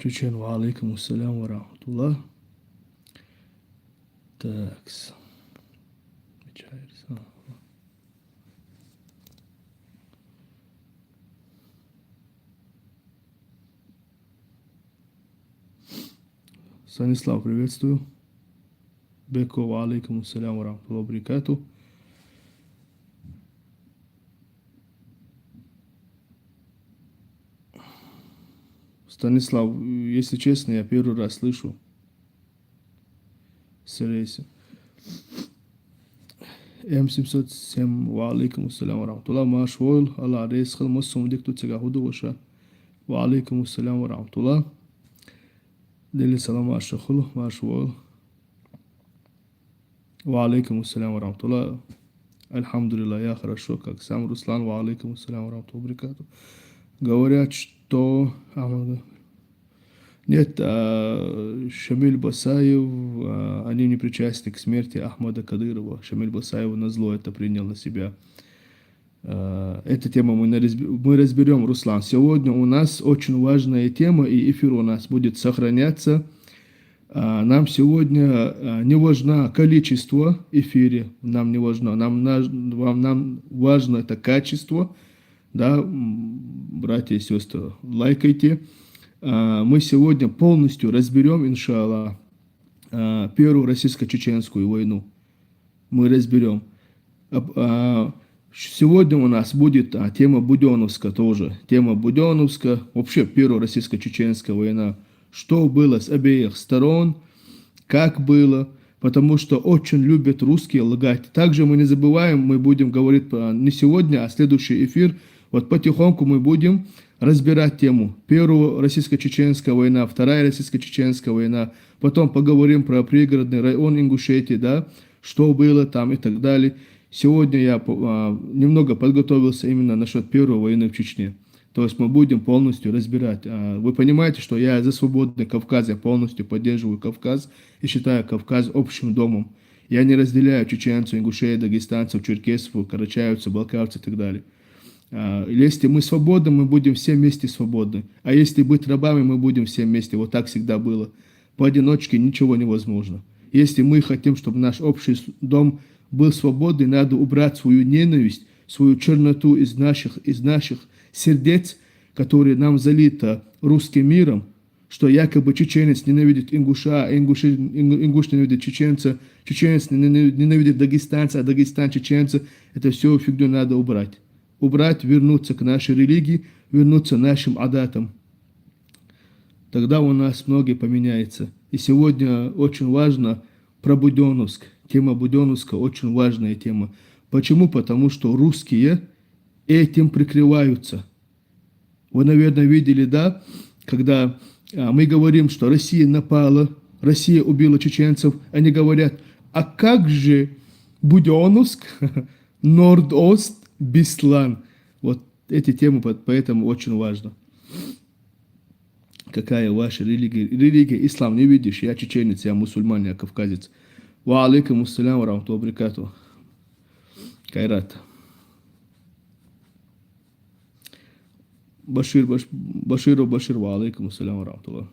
Чечен, ва алейкум ассалям ва рахматуллах. Так. Станислав, приветствую. Беко, ва алейкум ассалям ва рахматуллах баракату. Станислав, если честно, я первый раз слышу. Сарейся. М707, ва алейкум ассалям ва рахматуллах. Маш войл, Аллах рейсхал, массум дикту цега худу ваша. Ва алейкум ассалям ва рахматуллах. Дели салам ашахул, маш войл. Ва алейкум ассалям ва рахматуллах. Альхамдулилlah, я хорошо, как сам Руслан. Ва алейкум ассалям ва рахматуллах баракату. Говорят, что... Нет, Шамиль Басаев, они не причастны к смерти Ахмада Кадырова. Шамиль Басаев назло это принял на себя. Эту тему мы разберем, Руслан. Сегодня у нас очень важная тема, и эфир у нас будет сохраняться. Нам сегодня не важно количество эфира, нам не важно, нам важно это качество. Да, братья и сестры, лайкайте. Мы сегодня полностью разберем, иншаллах, Первую российско-чеченскую войну. Мы разберем. Сегодня у нас будет тема Буденновска тоже. Тема Буденновска, вообще Первая российско-чеченская война. Что было с обеих сторон, как было, потому что очень любят русские лгать. Также мы не забываем, мы будем говорить не сегодня, а следующий эфир. Вот потихоньку мы будем разбирать тему. Первая российско-чеченская война, Вторая российско-чеченская война. Потом поговорим про пригородный район Ингушетии, да, что было там и так далее. Сегодня я немного подготовился именно насчет Первой войны в Чечне. То есть мы будем полностью разбирать. Вы понимаете, что я за свободный Кавказ, я полностью поддерживаю Кавказ и считаю Кавказ общим домом. Я не разделяю чеченцев, ингушей, дагестанцев, черкесов, карачаевцев, балкарцев и так далее. Если мы свободны, мы будем все вместе свободны. А если быть рабами, мы будем все вместе. Вот так всегда было. Поодиночке ничего невозможно. Если мы хотим, чтобы наш общий дом был свободный, надо убрать свою ненависть, свою черноту из наших сердец, которые нам залито русским миром, что якобы чеченец ненавидит ингуша, а ингуш ненавидит чеченца, чеченец ненавидит дагестанца, а дагестан чеченца. Это все фигню надо убрать. Убрать, вернуться к нашей религии, вернуться к нашим адатам. Тогда у нас многое поменяется. И сегодня очень важно про Буденновск. Тема Буденновска очень важная тема. Почему? Потому что русские этим прикрываются. Вы, наверное, видели, да, когда мы говорим, что Россия напала, Россия убила чеченцев, они говорят, а как же Буденновск, Норд-Ост, Беслан. Вот эти темы, поэтому очень важно. Какая ваша религия? Религия ислам, не видишь, я чеченец, я мусульман, я кавказец. Ва алейкум ассалям ва рахматуллахи ва баракатуху. Кайрат. Башир, ва алейкум ассалям ва рахматуллахи.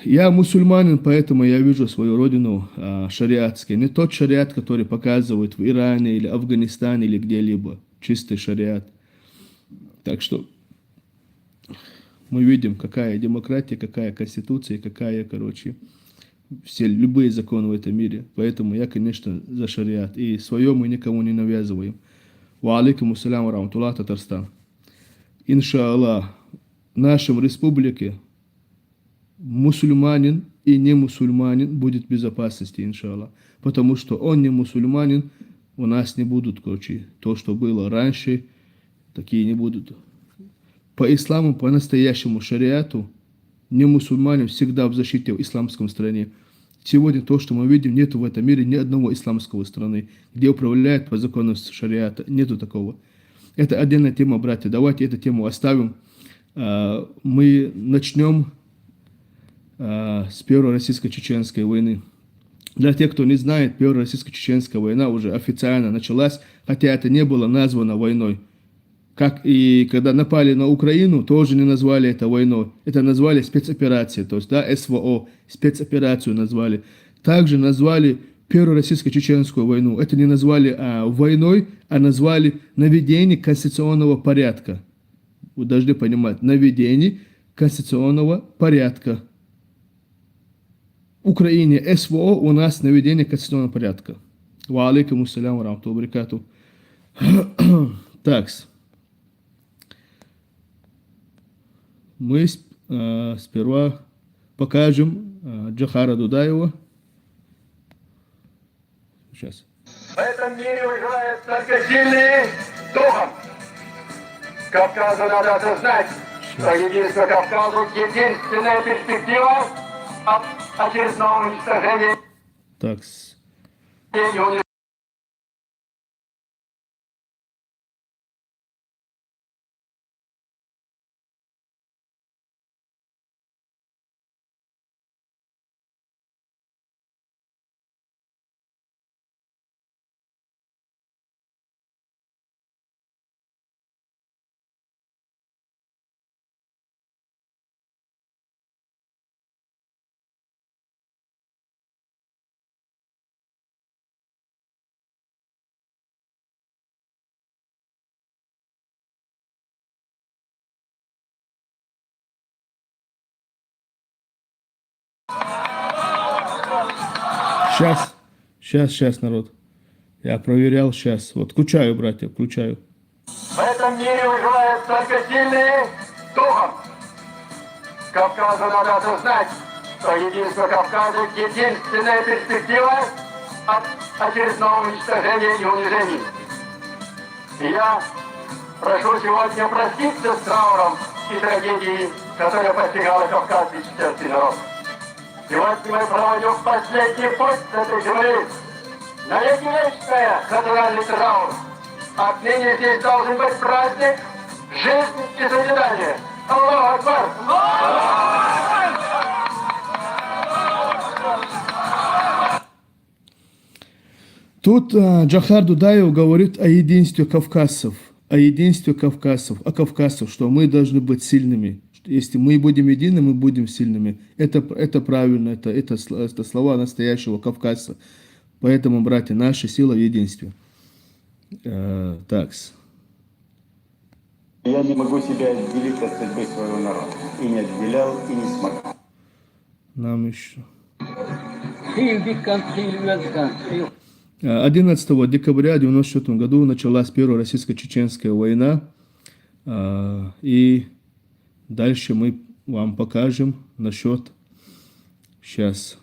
Я мусульманин, поэтому я вижу свою родину шариатской. Не тот шариат, который показывают в Иране или Афганистане или где-либо. Чистый шариат. Так что мы видим, какая демократия, какая конституция, какая, все любые законы в этом мире. Поэтому я, конечно, за шариат. И свое мы никому не навязываем. Ва алейкум ассалям ва рахматуллах, Татарстан. Иншаллах, в нашем республике мусульманин и не мусульманин будет в безопасности, иншаллах. Потому что он не мусульманин, у нас не будут, то, что было раньше, такие не будут. По исламу, по настоящему шариату, не мусульманин всегда в защите в исламском стране. Сегодня то, что мы видим, нету в этом мире ни одного исламского страны, где управляют по закону шариата. Нету такого. Это отдельная тема, братья. Давайте эту тему оставим. Мы начнем с Первой российско-чеченской войны. Для тех, кто не знает, Первая российско-чеченская война уже официально началась, хотя это не было названо войной. Как и когда напали на Украину, тоже не назвали это войной. Это назвали спецоперацией, то есть, да, СВО, спецоперацию назвали. Также назвали Первую российско-чеченскую войну. Это не назвали войной, а назвали наведение конституционного порядка. Вы должны понимать, наведение конституционного порядка. В Украине СВО, у нас наведение конституционного порядка. Ва алейкум ассалям ва рахматуллахи ва баракатуху. Такс. Мы сперва покажем Джохара Дудаева. Сейчас. В этом мире выживают только сильные духом. Кавказу надо осознать, что единство Кавказа — единственная перспектива от очередного уничтожения. Такс. Сейчас, народ. Я проверял сейчас. Вот, включаю, братья, включаю. В этом мире выживают только сильные духом. Кавказу надо осознать, что единство Кавказа — единственная перспектива от очередного уничтожения и унижений. И я прошу сегодня проститься с трауром и трагедией, которая постигала кавказский чеченский народ. Сегодня мы проводим последний путь с этой земли. Навеки вечная национальный траур. Отныне здесь должен быть праздник, жизнь и созидание. Аллаху Акбар! Тут Джохар Дудаев говорит о единстве кавказцев, о кавказцев, что мы должны быть сильными. Если мы будем едины, мы будем сильными. Это правильно, это слова настоящего кавказца. Поэтому, братья, наша сила в единстве. Такс. Я не могу себя отделить от судьбы своего народа. И не отделял, и не смог. Нам еще. 11 декабря 1994 году началась Первая российско-чеченская война. И дальше мы вам покажем насчет... Сейчас.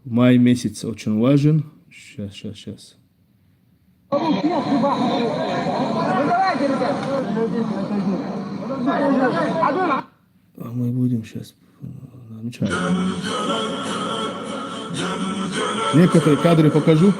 Май месяц очень важен. Сейчас. Мы будем сейчас намечать. Некоторые кадры покажу.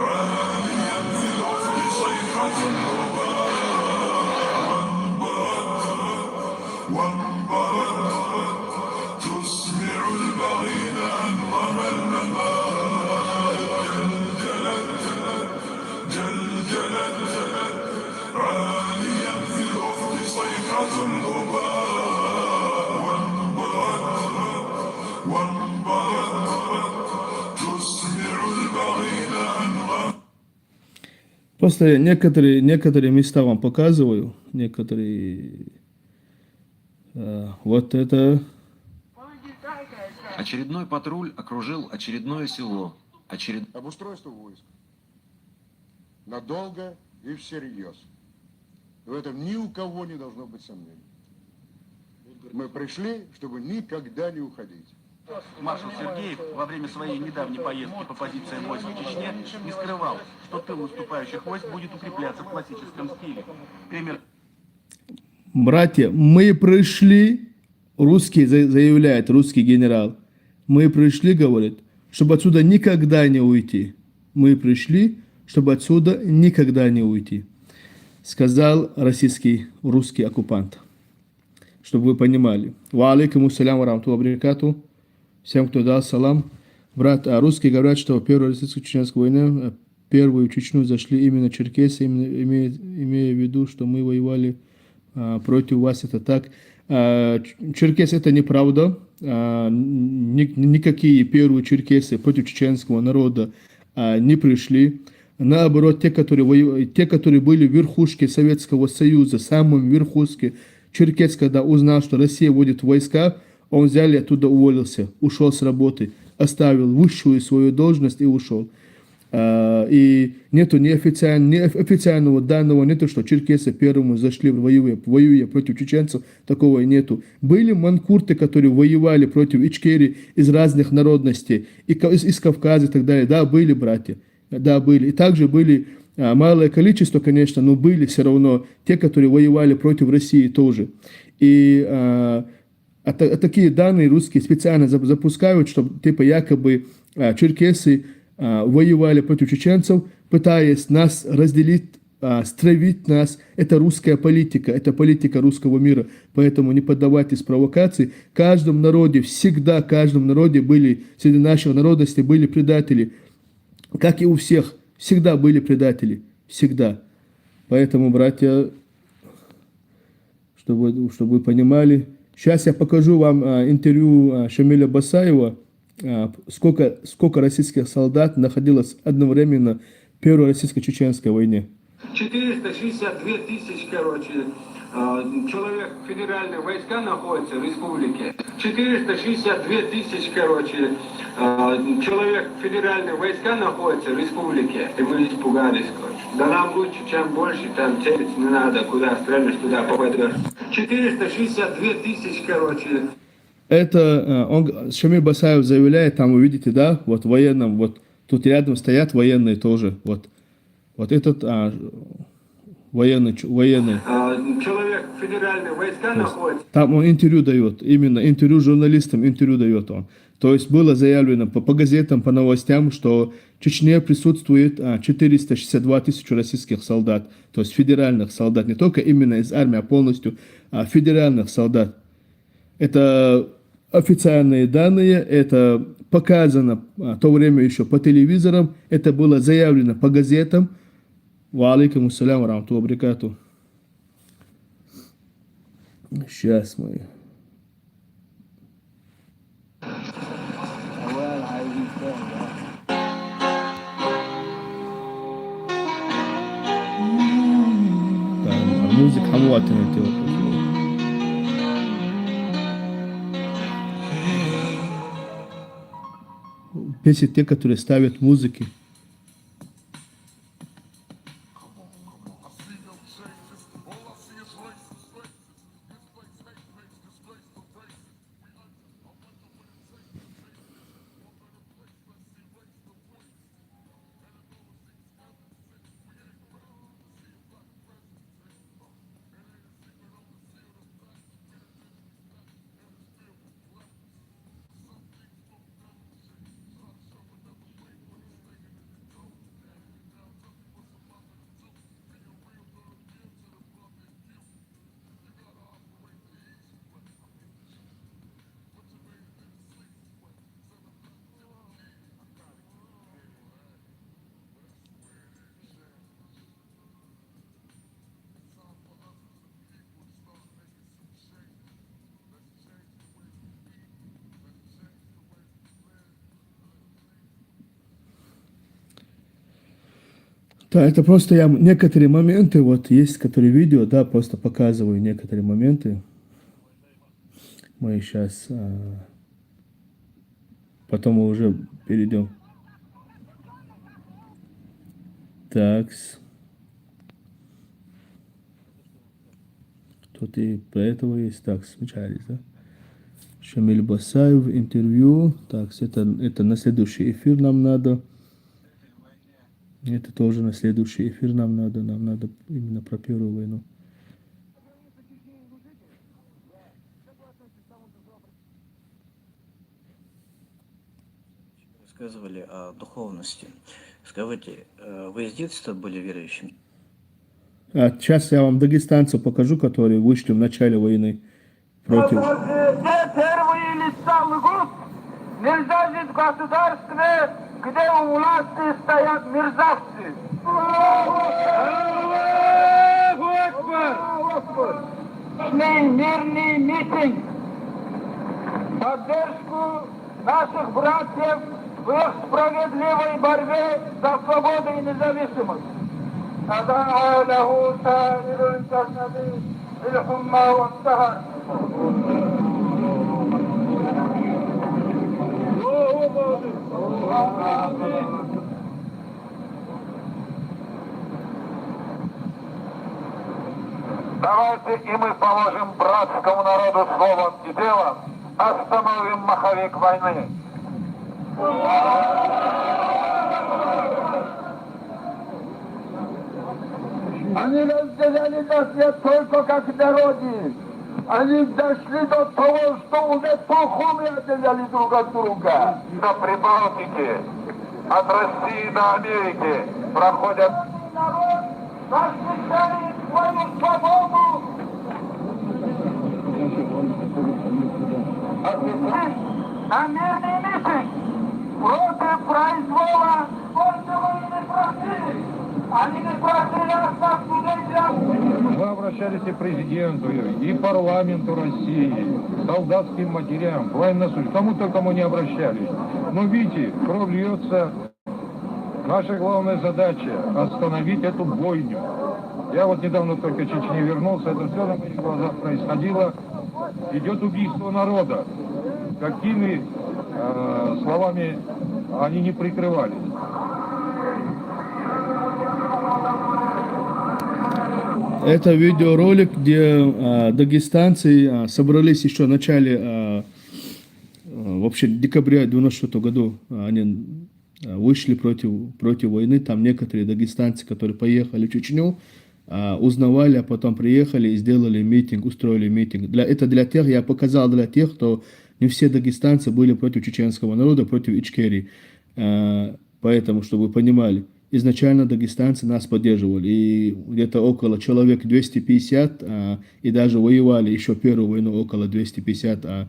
Просто некоторые места вам показываю, некоторые, вот это. Очередной патруль окружил очередное село. Обустройство войск. Надолго и всерьез. В этом ни у кого не должно быть сомнений. Мы пришли, чтобы никогда не уходить. Маршал Сергеев во время своей недавней поездки по позициям войск в Чечне не скрывал, что тыл наступающих войск будет укрепляться в классическом стиле. Пример. Братья, мы пришли, русский заявляет, русский генерал, мы пришли, говорит, чтобы отсюда никогда не уйти. Мы пришли, чтобы отсюда никогда не уйти, сказал русский оккупант. Чтобы вы понимали. Ва алейкум ассалям ва рахматуллахи ва баракату. Всем, кто дал салам. Брат, русские говорят, что в первую российско-чеченскую войну, первую Чечню зашли именно черкесы, имея в виду, что мы воевали против вас, это так. Черкес это неправда. Никакие первые черкесы против чеченского народа не пришли. Наоборот, те, которые были в верхушке Советского Союза, самом верхушке, черкес, когда узнал, что Россия вводит войска, он взял и оттуда уволился, ушел с работы, оставил высшую свою должность и ушел. И нету ни официального данного, нету, что черкесы первому зашли, воюя против чеченцев, такого и нету. Были манкурты, которые воевали против ичкери из разных народностей, из Кавказа и так далее. Да, были братья, да, были. И также были малое количество, конечно, но были все равно те, которые воевали против России тоже. И такие данные русские специально запускают, чтобы типа якобы черкесы воевали против чеченцев, пытаясь нас разделить, стравить нас. Это русская политика, это политика русского мира. Поэтому не поддавайтесь провокации. В каждом народе, всегда в каждом народе были, среди наших народностей были предатели. Как и у всех, всегда были предатели. Всегда. Поэтому, братья, чтобы вы понимали. Сейчас я покажу вам интервью Шамиля Басаева. Сколько российских солдат находилось одновременно в Первой российско-чеченской войне. 462 тысячи, человек в федеральные войска находится в республике. 462 тысячи, человек в федеральные войска находится в республике. И мы испугались, Да нам лучше, чем больше, там целиться не надо, куда стрельнешь, туда попадешь. 462 тысячи, Это Шамиль Басаев заявляет, там вы видите, да, вот военным, вот тут рядом стоят военные тоже, вот этот военный. Человек в федеральные войска находится. Там он интервью дает, именно интервью журналистам, интервью дает он. То есть было заявлено по газетам, по новостям, что в Чечне присутствует 462 тысячи российских солдат, то есть федеральных солдат, не только именно из армии, а полностью федеральных солдат. Это официальные данные, это показано в то время еще по телевизорам, это было заявлено по газетам. Ва алейкум ассалям ва рахматуллахи ва баракату. Сейчас мы... Музыка хамуатина тело. Песни те, которые ставят музыки. Да, это просто я некоторые моменты, вот есть, которые видео, да, просто показываю некоторые моменты. Мы сейчас, потом мы уже перейдем. Так. Тут и про этого есть. Так, смечались, да? Шамиль Басаев, интервью. Так, это на следующий эфир нам надо. Это тоже на следующий эфир нам надо именно про Первую войну. рассказывали о духовности. Скажите, вы с детства были верующим? Сейчас я вам дагестанцев покажу, которые вышли в начале войны против... Где первые лица лгут, нельзя жить в государстве, где у власти стоят мерзавцы. Мирный митинг в поддержку наших братьев в их справедливой борьбе за свободу и независимость. أدعى له سائر الجسد بالحمى والسهر. Давайте и мы положим братскому народу словом и делом, остановим маховик войны. Они разделяли нас не только как народы. Они дошли до того, что уже тухумы отделяли друг от друга. На Прибалтике, от России до Америки проходят... Народ защищает свою свободу. А мирный митинг против произвола сколько не просили. Они не просили оставку людей. Мы обращались и к президенту, и парламенту России, солдатским матерям, военнослужащим, кому только мы не обращались. Но видите, кровь льется. Наша главная задача – остановить эту бойню. Я вот недавно только в Чечне вернулся, это все на моих глазах происходило. Идет убийство народа. Какими словами они не прикрывались. Это видеоролик, где дагестанцы собрались еще в начале, вообще декабря 96 году, они вышли против войны. Там некоторые дагестанцы, которые поехали в Чечню, узнавали, а потом приехали и сделали митинг, устроили митинг. Это для тех, я показал для тех, кто не все дагестанцы были против чеченского народа, против Ичкерии. Поэтому, чтобы вы понимали. Изначально дагестанцы нас поддерживали, и где-то около человек 250, и даже воевали еще первую войну около 250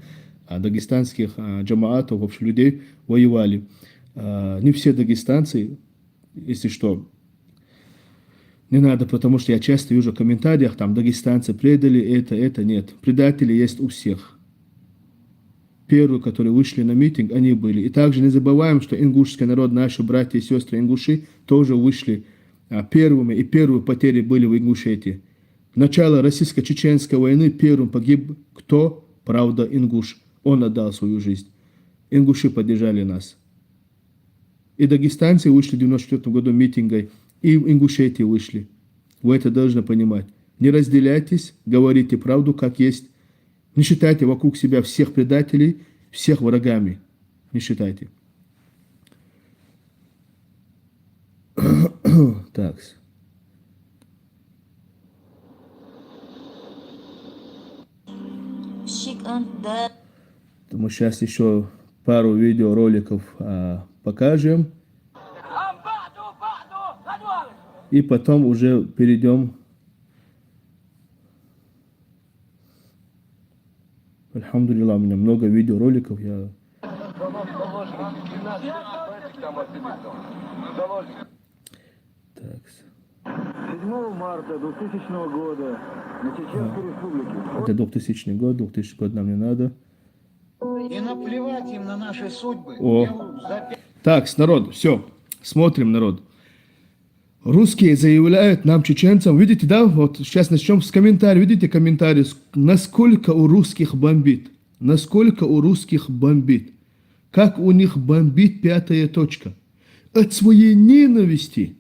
дагестанских джамаатов, вообще людей воевали. Не все дагестанцы, если что, не надо, потому что я часто вижу в комментариях, там дагестанцы предали это, нет. Предатели есть у всех. Первые, которые вышли на митинг, они были. И также не забываем, что ингушский народ, наши братья и сестры ингуши, тоже вышли первыми, и первые потери были в Ингушетии. В начало российско-чеченской войны первым погиб кто? Правда, ингуш. Он отдал свою жизнь. Ингуши поддержали нас. И дагестанцы вышли в 94 году митингой, и в Ингушетии вышли. Вы это должны понимать. Не разделяйтесь, говорите правду, как есть. Не считайте вокруг себя всех предателей, всех врагами. Не считайте. Так. Мы сейчас еще пару видеороликов покажем. И потом уже перейдем. Альхамдулилlah, у меня много видеороликов. Так. 7 марта 2000 года на Чеченской Республике. Это 2000 год, 2000 год нам не надо. И наплевать им на наши судьбы. Так, народ, все, смотрим, народ. Русские заявляют нам, чеченцам, видите, да, вот сейчас начнем с комментариев, видите комментарии, насколько у русских бомбит, насколько у русских бомбит, как у них бомбит 5-я точка. От своей ненависти,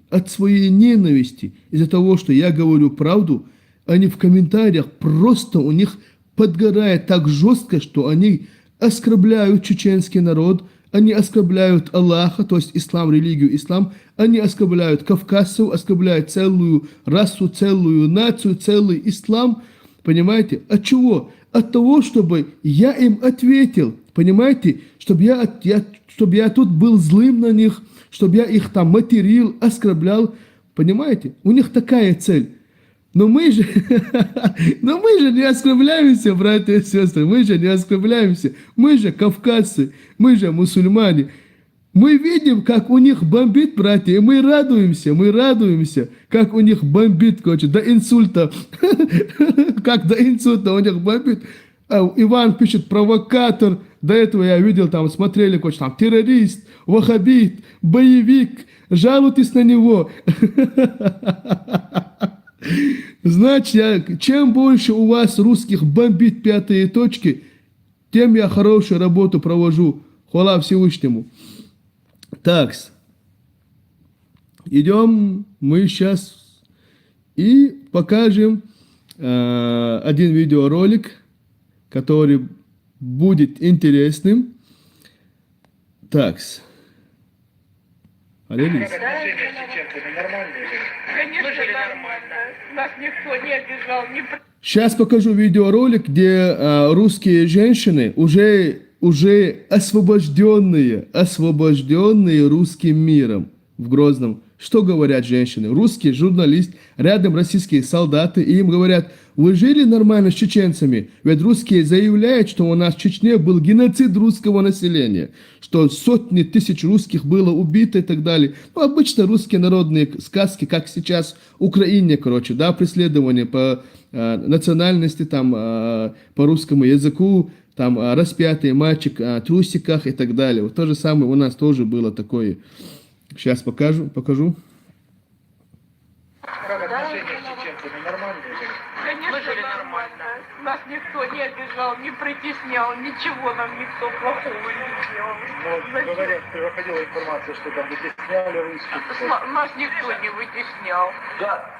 из-за того, что я говорю правду, они в комментариях просто у них подгорает так жестко, что они оскорбляют чеченский народ, они оскорбляют Аллаха, то есть ислам, религию ислам, они оскорбляют кавказцев, оскорбляют целую расу, целую нацию, целый ислам. Понимаете? От чего? От того, чтобы я им ответил, понимаете, чтобы я тут был злым на них, чтобы я их там материл, оскорблял, понимаете? У них такая цель. Но мы же не оскорбляемся, братья и сестры, мы же не оскорбляемся, мы же кавказцы, мы же мусульмане. Мы видим, как у них бомбит, братья, и мы радуемся, как у них бомбит, короче, до инсульта, как до инсульта у них бомбит. Иван пишет провокатор, до этого я видел, там смотрели, короче, там террорист, ваххабит, боевик, жалуйтесь на него. Значит, чем больше у вас русских бомбит пятые точки, тем я хорошую работу провожу. Хвала Всевышнему. Так, идем мы сейчас и покажем один видеоролик, который будет интересным. Так. Аллилуйя. Конечно, нормально. Нас никто не обижал, не... Сейчас покажу видеоролик, где русские женщины уже освобожденные русским миром в Грозном. Что говорят женщины? Русский журналист, рядом российские солдаты, и им говорят: вы жили нормально с чеченцами? Ведь русские заявляют, что у нас в Чечне был геноцид русского населения, что сотни тысяч русских было убито и так далее. Ну, обычно русские народные сказки, как сейчас в Украине, короче, да, преследование по национальности, там, по русскому языку, там, распятый мальчик в трусиках и так далее. Вот то же самое у нас тоже было такое. Сейчас покажу. Как отношения с чеченцами? Нормальные были? Конечно, нормально. Нас никто не обижал, не притеснял, ничего нам никто плохого не делал. Ну, говорят, приходила информация, что там вытесняли русских. Нас никто не вытеснял. Да.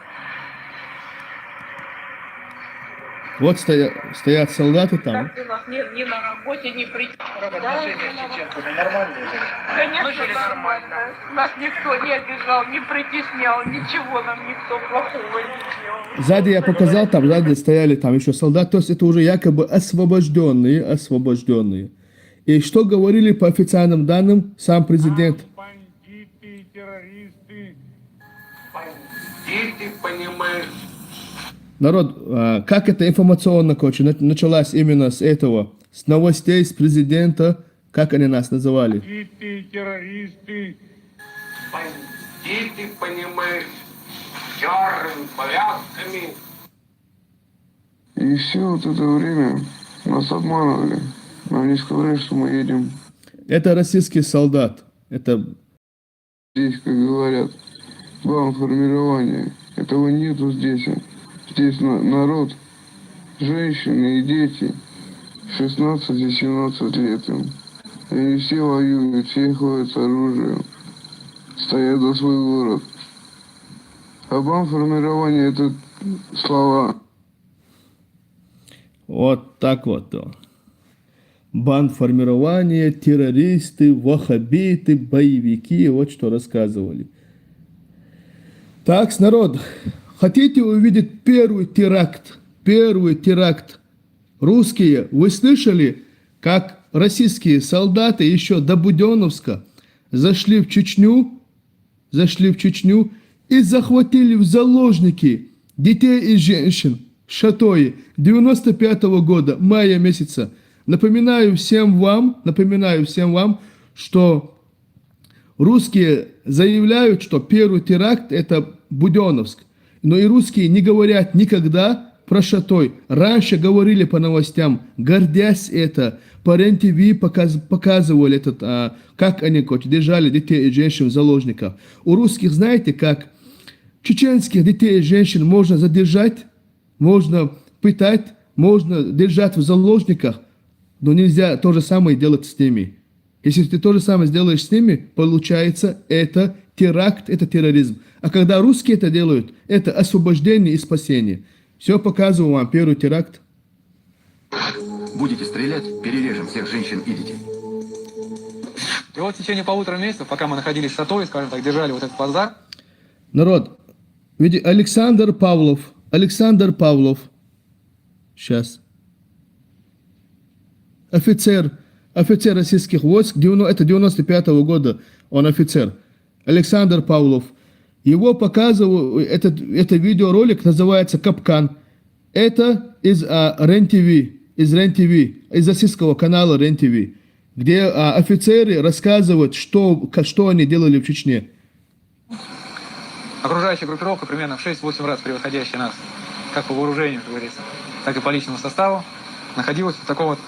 Вот стоят солдаты там. Так у нас ни на работе, ни при... Как отношения с чеченцами? Нормальные были? Конечно, нормально. Нас никто не обижал, не притеснял, ничего нам никто плохого не делал. Сзади я показал, там сзади стояли там еще солдаты, то есть это уже якобы освобожденные. И что говорили по официальным данным сам президент? Бандиты, террористы. Бандиты, понимаешь? Народ, как это информационно, короче, началась именно с этого, с новостей, с президента, как они нас называли? Бандиты, террористы. Бандиты, понимаешь, с черными повязками. И все вот это время нас обманывали. Нам не сказали, что мы едем Это российский солдат. Это здесь, как говорят, бандформирование. Этого нету здесь. Здесь народ, женщины и дети, 16 и 17 лет им. И они все воюют, все ходят с оружием, стоят за свой город. А бандформирование — это слова. вот так вот. Бандформирование, террористы, ваххабиты, боевики, вот что рассказывали. Так, народ, хотите увидеть первый теракт? Русские, вы слышали, как российские солдаты еще до Буденновска зашли в Чечню и захватили в заложники детей и женщин в Шатое 95-го года, мая месяца. Напоминаю всем вам, что русские заявляют, что первый теракт — это Буденновск. Но и русские не говорят никогда про Шатой. Раньше говорили по новостям, гордясь это. По РЕН-ТВ показывали как они держали детей и женщин в заложниках. У русских, знаете, как чеченских детей и женщин можно задержать, можно пытать, можно держать в заложниках, но нельзя то же самое делать с ними. Если ты то же самое сделаешь с ними, получается, это теракт, это терроризм. А когда русские это делают, это освобождение и спасение. Все, показываю вам первый теракт. Будете стрелять, перережем всех женщин и детей. И вот в течение 1,5 месяца, пока мы находились в Шатое, скажем так, держали вот этот базар. Народ, видите, Александр Павлов. Сейчас. Офицер офицер российских войск, это 95-го года, он офицер, Александр Павлов. Его показывал, этот видеоролик называется «Капкан». Это из РЕН-ТВ, из российского канала РЕН-ТВ, где офицеры рассказывают, что они делали в Чечне. Окружающая группировка примерно в 6-8 раз превосходящая нас, как по вооружению, как говорится, так и по личному составу, находилась в таком вот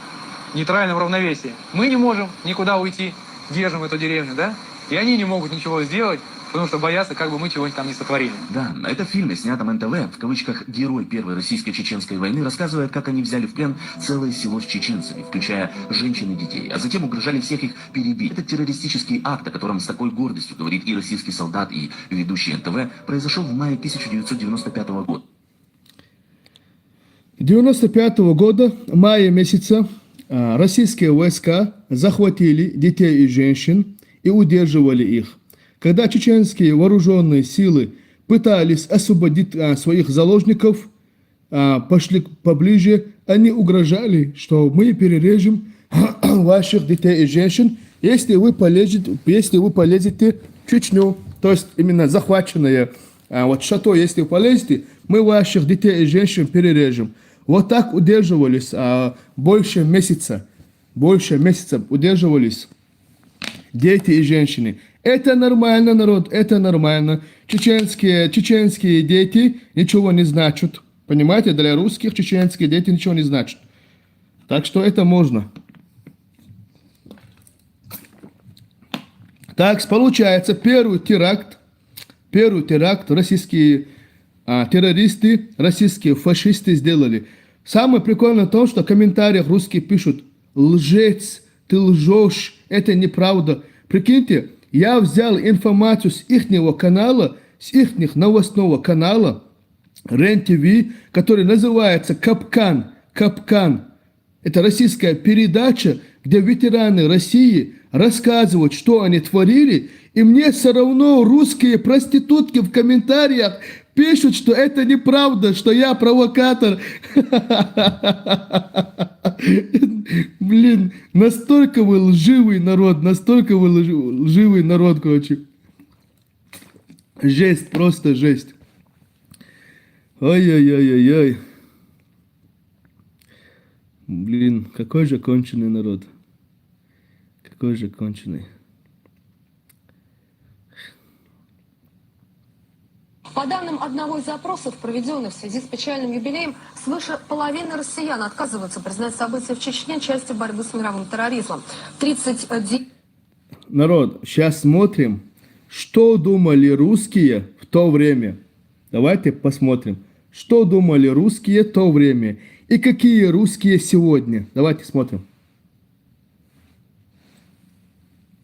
нейтральном равновесии. Мы не можем никуда уйти, держим эту деревню, да? И они не могут ничего сделать, потому что боятся, как бы мы чего-нибудь там не сотворили. Да, это в фильме, снятом НТВ, в кавычках «Герой Первой российско-чеченской войны», рассказывает, как они взяли в плен целое село с чеченцами, включая женщин и детей, а затем угрожали всех их перебить. Этот террористический акт, о котором с такой гордостью говорит и российский солдат, и ведущий НТВ, произошел в мае 1995 года. 1995 года, мая месяца, российские войска захватили детей и женщин и удерживали их. Когда чеченские вооруженные силы пытались освободить своих заложников, пошли поближе, они угрожали, что мы перережем ваших детей и женщин, если вы полезете в Чечню, то есть именно захваченное вот шато, если вы полезете, мы ваших детей и женщин перережем. Вот так удерживались больше месяца удерживались дети и женщины. Это нормально, народ, это нормально. Чеченские дети ничего не значат. Понимаете, для русских чеченские дети ничего не значат. Так что это можно. Так, получается, первый теракт российские террористы, российские фашисты сделали. Самое прикольное в том, что в комментариях русские пишут: лжец, ты лжешь, это неправда. Прикиньте, я взял информацию с ихнего канала, с их новостного канала РЕН-ТВ, который называется «Капкан». «Капкан». Это российская передача, где ветераны России рассказывают, что они творили, и мне все равно русские проститутки в комментариях пишут, что это неправда, что я провокатор. Блин, настолько вы лживый народ, короче. Жесть, просто жесть. Ой-ой-ой-ой-ой. Блин, какой же конченый народ. Какой же конченый. По данным одного из запросов, проведенных в связи с печальным юбилеем, свыше половины россиян отказываются признать события в Чечне частью борьбы с мировым терроризмом. 39... Народ, сейчас смотрим, что думали русские в то время. Давайте посмотрим, что думали русские в то время и какие русские сегодня. Давайте смотрим.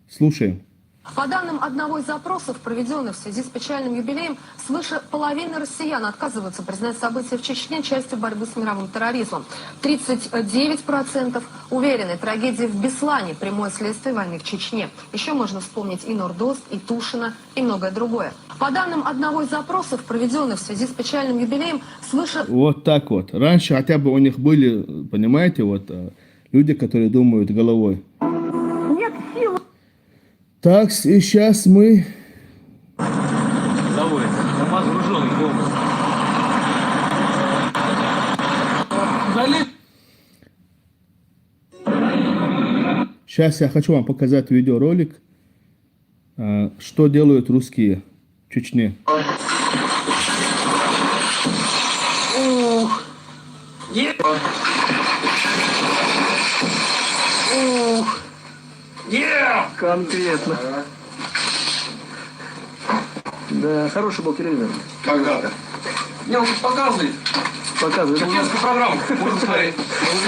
Слушаем. По данным одного из запросов, проведенных в связи с печальным юбилеем, свыше половины россиян отказываются признать события в Чечне частью борьбы с мировым терроризмом. 39% уверены, трагедия в Беслане – прямое следствие войны в Чечне. Еще можно вспомнить и Нордост, и Тушино, и многое другое. По данным одного из запросов, проведенных в связи с печальным юбилеем, свыше... Вот так вот. Раньше хотя бы у них были, понимаете, вот люди, которые думают головой. Так, и сейчас мы... Сейчас я хочу вам показать видеоролик, что делают русские в Чечне. Конкретно. Да, хороший был телевизор. Когда-то. Мне он показывает. Показывает. Чеченскую программу. Можно смотреть.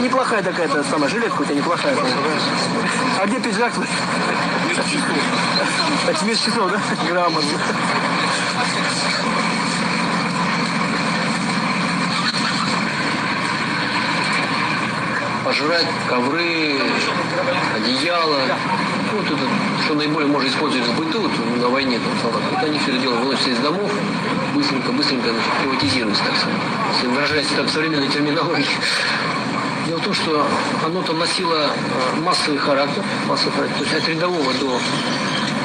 Неплохая такая-то самая жилетка у тебя неплохая. А где пиджак? Вместо часов. Так, вместо часов, да? Грамотно. Пожрать ковры, одеяло. Ну, вот это, что наиболее можно использовать в быту, вот, на войне там солдат. Вот они все это дело выносят из домов, быстренько приватизируются, так сказать. Если выражаясь так современной терминологией. Дело в то, что оно там носило массовый характер, то есть от рядового до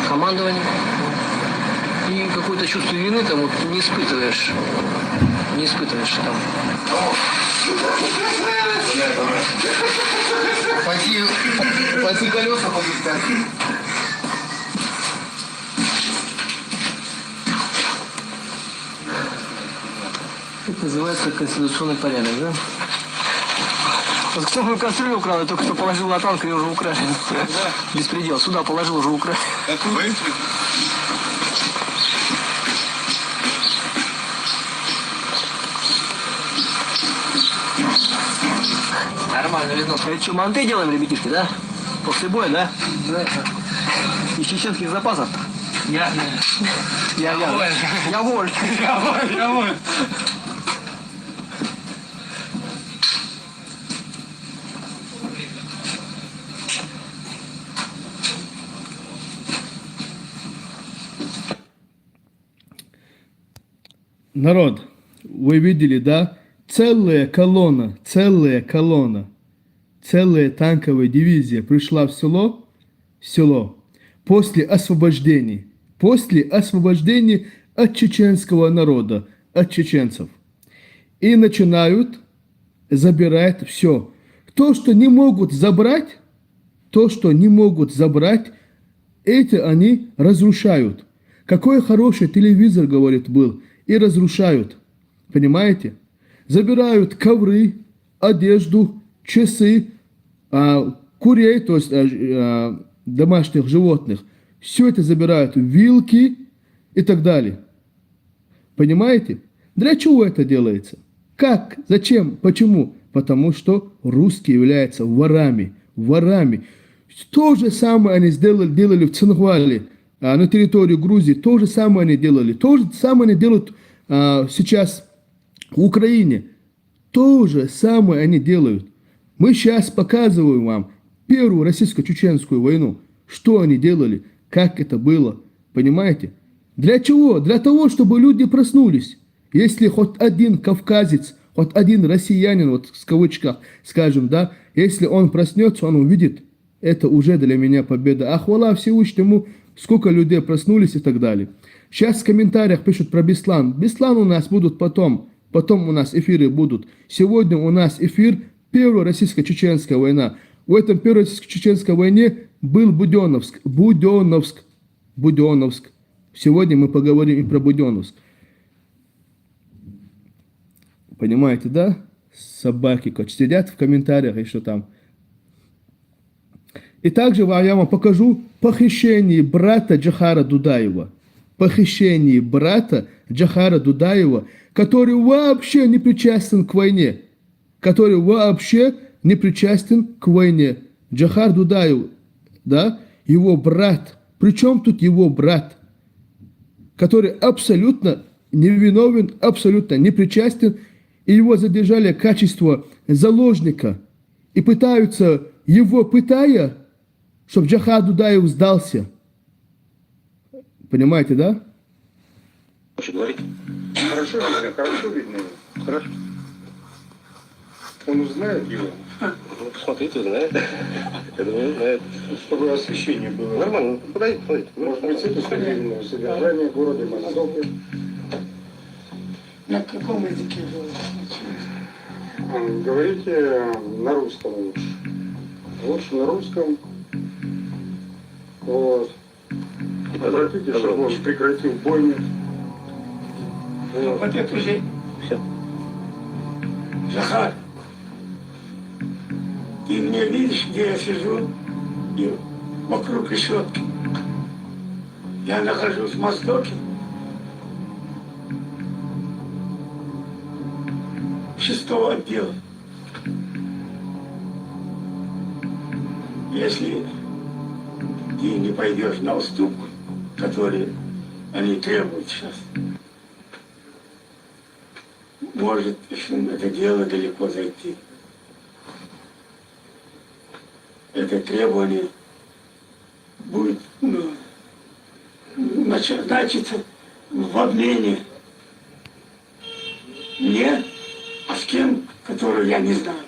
командования. И какое-то чувство вины там вот не испытываешь там. Пойти колеса подыскать. Это называется конституционный порядок, да? Вот кто мою кастрюлю украл, я только что положил на танк, и уже украли. Да. Беспредел. Сюда положил, уже украли. Какой? Нормально видно. Это что, манты делаем, ребятишки, да? После боя, да? Да. Из чеченских запасов? Я воль. Народ, вы видели, да? Целая колонна, целая танковая дивизия пришла в село после освобождения от чеченского народа, от чеченцев. И начинают забирать все. То, что не могут забрать, это они разрушают. Какой хороший телевизор, говорит, был. И разрушают. Понимаете? Забирают ковры, одежду, часы, курей, то есть домашних животных. Все это забирают. Вилки и так далее. Понимаете? Для чего это делается? Как? Зачем? Почему? Потому что русские являются ворами. То же самое они делали в Цинхуале, на территории Грузии. То же самое они делали. То же самое они делают сейчас в Украине. То же самое они делают. Мы сейчас показываем вам первую российско-чеченскую войну. Что они делали, как это было. Понимаете? Для чего? Для того, чтобы люди проснулись. Если хоть один кавказец, хоть один россиянин, вот в кавычках скажем, да, если он проснется, он увидит, это уже для меня победа. Ахвала Всевышнему, сколько людей проснулись и так далее. Сейчас в комментариях пишут про Беслан. Беслан у нас будут потом у нас эфиры будут. Сегодня у нас эфир Первая российско-чеченская война. В этом Первой российско-чеченской войне был Буденновск. Сегодня мы поговорим и про Буденновск. Понимаете, да? Собаки сидят в комментариях и что там. И также я вам покажу похищение брата Джохара Дудаева. Который вообще не причастен к войне. Джохар Дудаев, да, его брат. Причем тут его брат, который абсолютно невиновен, абсолютно не причастен, и его задержали в качестве заложника. И пытаются, пытая, чтобы Джохар Дудаев сдался. Понимаете, да? Хорошо видно. Хорошо. Он узнает его? Посмотрите, знает. Я думаю, знает. Чтобы освещение было. Нормально. Подойдите. Может быть, это стабильное содержание города Москвы. На каком языке вы? Говорите на русском лучше. Лучше на русском. Вот. Обратите, чтобы он прекратил бойню. Вот это уже... Все. Захар, ты меня видишь, где я сижу, и вокруг решетки. Я нахожусь в Моздоке, 6-го отдела. Если ты не пойдешь на уступку, которые они требуют сейчас, может это дело далеко зайти. Это требование будет значится в обмене не, а с кем, которого я не знаю.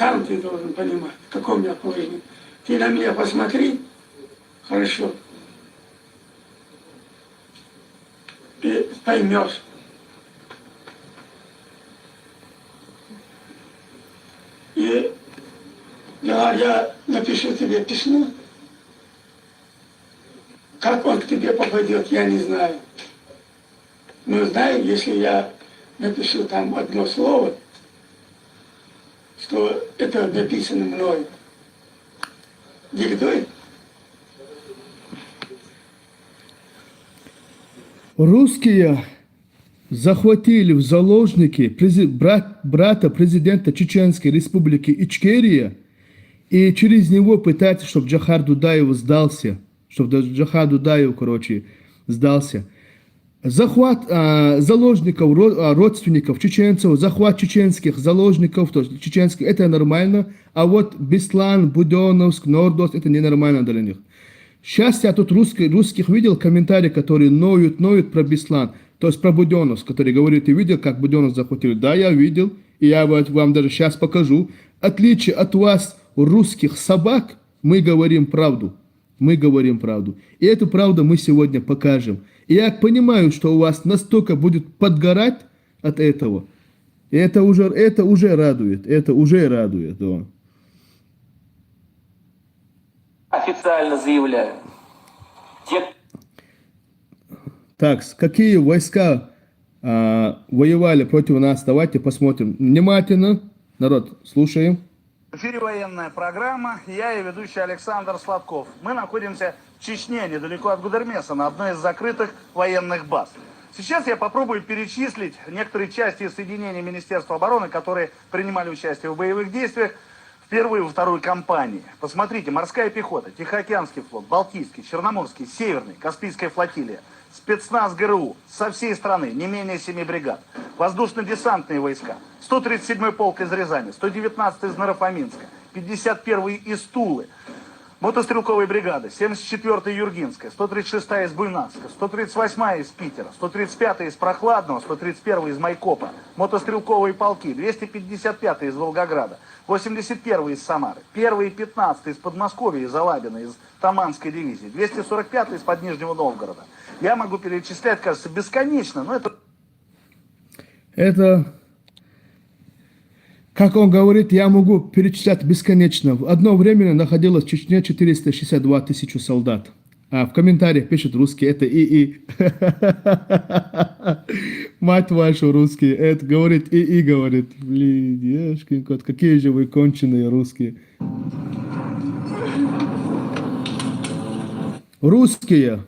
Сам ты должен понимать, в каком я положении. Ты на меня посмотри, хорошо, и поймешь. И да, я напишу тебе письмо. Как он к тебе попадет, я не знаю. Но знаю, если я напишу там одно слово, что это написано мной. Диктуй. Русские захватили в заложники брата президента Чеченской республики Ичкерия и через него пытаются, чтобы Джохар Дудаев сдался. Чтобы Джохар Дудаев, сдался. Захват заложников, родственников чеченцев, захват чеченских заложников, то есть чеченских, это нормально, а вот Беслан, Буденновск, Нордост, это ненормально для них. Сейчас я тут русских видел комментарии, которые ноют про Беслан, то есть про Буденновск, который говорит, ты видел, как Буденновск захватили? Да, я видел, и я вам даже сейчас покажу. Отличие от вас, русских собак, мы говорим правду. Мы говорим правду. И эту правду мы сегодня покажем. И я понимаю, что у вас настолько будет подгорать от этого. И это уже радует. Это уже радует. Да. Официально заявляю. Так, какие войска воевали против нас? Давайте посмотрим. Внимательно. Народ, слушаем. В эфире военная программа. Я и ведущий Александр Сладков. Мы находимся в Чечне, недалеко от Гудермеса, на одной из закрытых военных баз. Сейчас я попробую перечислить некоторые части соединений Министерства обороны, которые принимали участие в боевых действиях в первую и вторую кампании. Посмотрите, морская пехота, Тихоокеанский флот, Балтийский, Черноморский, Северный, Каспийская флотилия, спецназ ГРУ со всей страны, не менее 7 бригад, воздушно-десантные войска, 137-й полк из Рязани, 119-й из Нарофоминска, 51-й из Тулы, мотострелковые бригады, 74-я Юргинская, 136-я из Буйнакска, 138-я из Питера, 135-я из Прохладного, 131-я из Майкопа, мотострелковые полки, 255-я из Волгограда, 81-й из Самары, 1-й и 15-й из Подмосковья, из Алабина, из Таманской дивизии, 245-й из-под Нижнего Новгорода. Я могу перечислять, кажется, бесконечно, но это, как он говорит, я могу перечислять бесконечно. В одно время находилось в Чечне 462 тысячи солдат. А в комментариях пишут русские, это ИИ. Мать вашу, русские. Это говорит ИИ, говорит. Блин, ешкин кот, какие же вы конченые русские. Русские.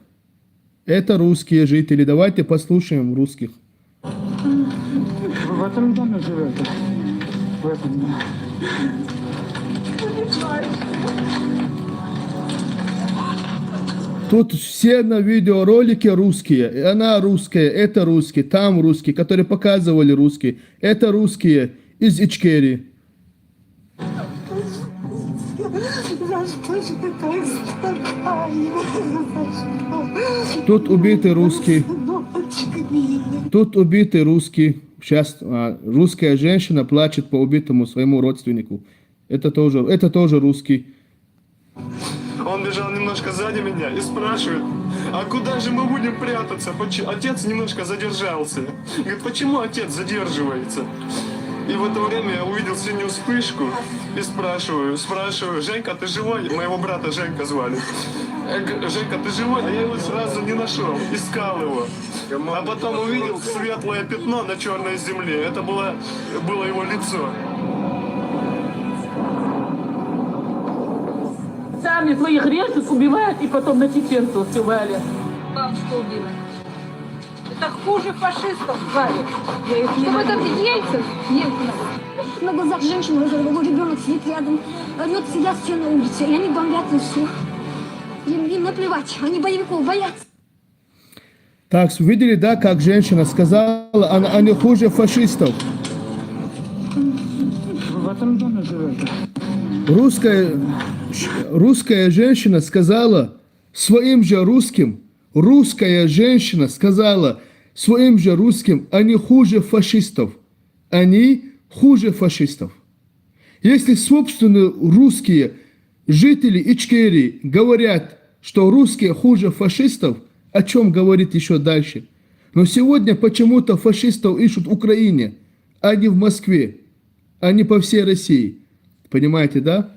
Это русские жители. Давайте послушаем русских. Вы в этом доме живете? В этом доме. Тут все на видеоролике русские. Она русская, это русские, там русские, которые показывали русские. Это русские из Ичкерии. Тут убитый русский. Тут убитый русский. Сейчас русская женщина плачет по убитому своему родственнику. Это тоже русский. Он бежал немножко сзади меня и спрашивает, а куда же мы будем прятаться? Отец немножко задержался. Говорит, почему отец задерживается? И в это время я увидел синюю вспышку и спрашиваю, Женька, ты живой? Моего брата Женька звали. Женька, ты живой? А я его сразу не нашел, искал его. А потом увидел светлое пятно на черной земле. Это было его лицо. Сами своих режут, убивают и потом на чеченцев все валят. Вам что убили? Это хуже фашистов валят. Что это Ельцин? На глазах женщин, его ребенок сидит рядом, орет, сидят все на улице, и они бомбят на всех. Им наплевать, они боевиков боятся. Так, видели, да, как женщина сказала, они хуже фашистов. Вы в этом доме живете? Русская женщина сказала своим же русским, они хуже фашистов. Они хуже фашистов. Если собственно русские жители Ичкерии говорят, что русские хуже фашистов, о чем говорить еще дальше? Но сегодня почему-то фашистов ищут в Украине, а не в Москве, а не по всей России. Понимаете, да?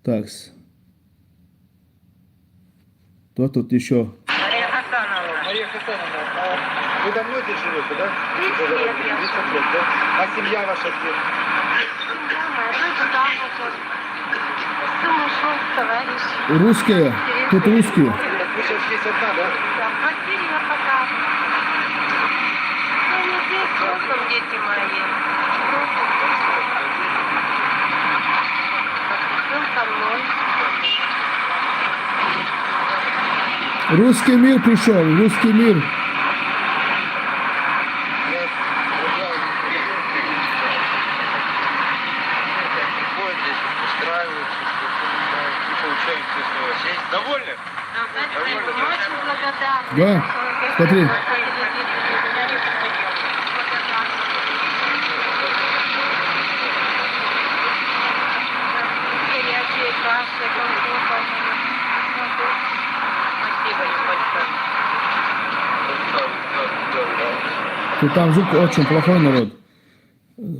Так. Кто тут еще? Мария Хасановна. Мария Хасановна, вы давно здесь живете, да? 30 лет я 30 лет, да? А семья ваша где? Семья моя, дочь замужем. Сын ушел, товарищ. Русская? Тут русские. Вы сейчас здесь одна, да? Да, в квартире я пока. Я не здесь, просто дети мои. Сын со мной. Русский мир пришел, русский мир. Довольны? Очень благодарна. Да, смотри. Горячие каши, компота. Спасибо небольшое. Тут там звук очень плохой, народ.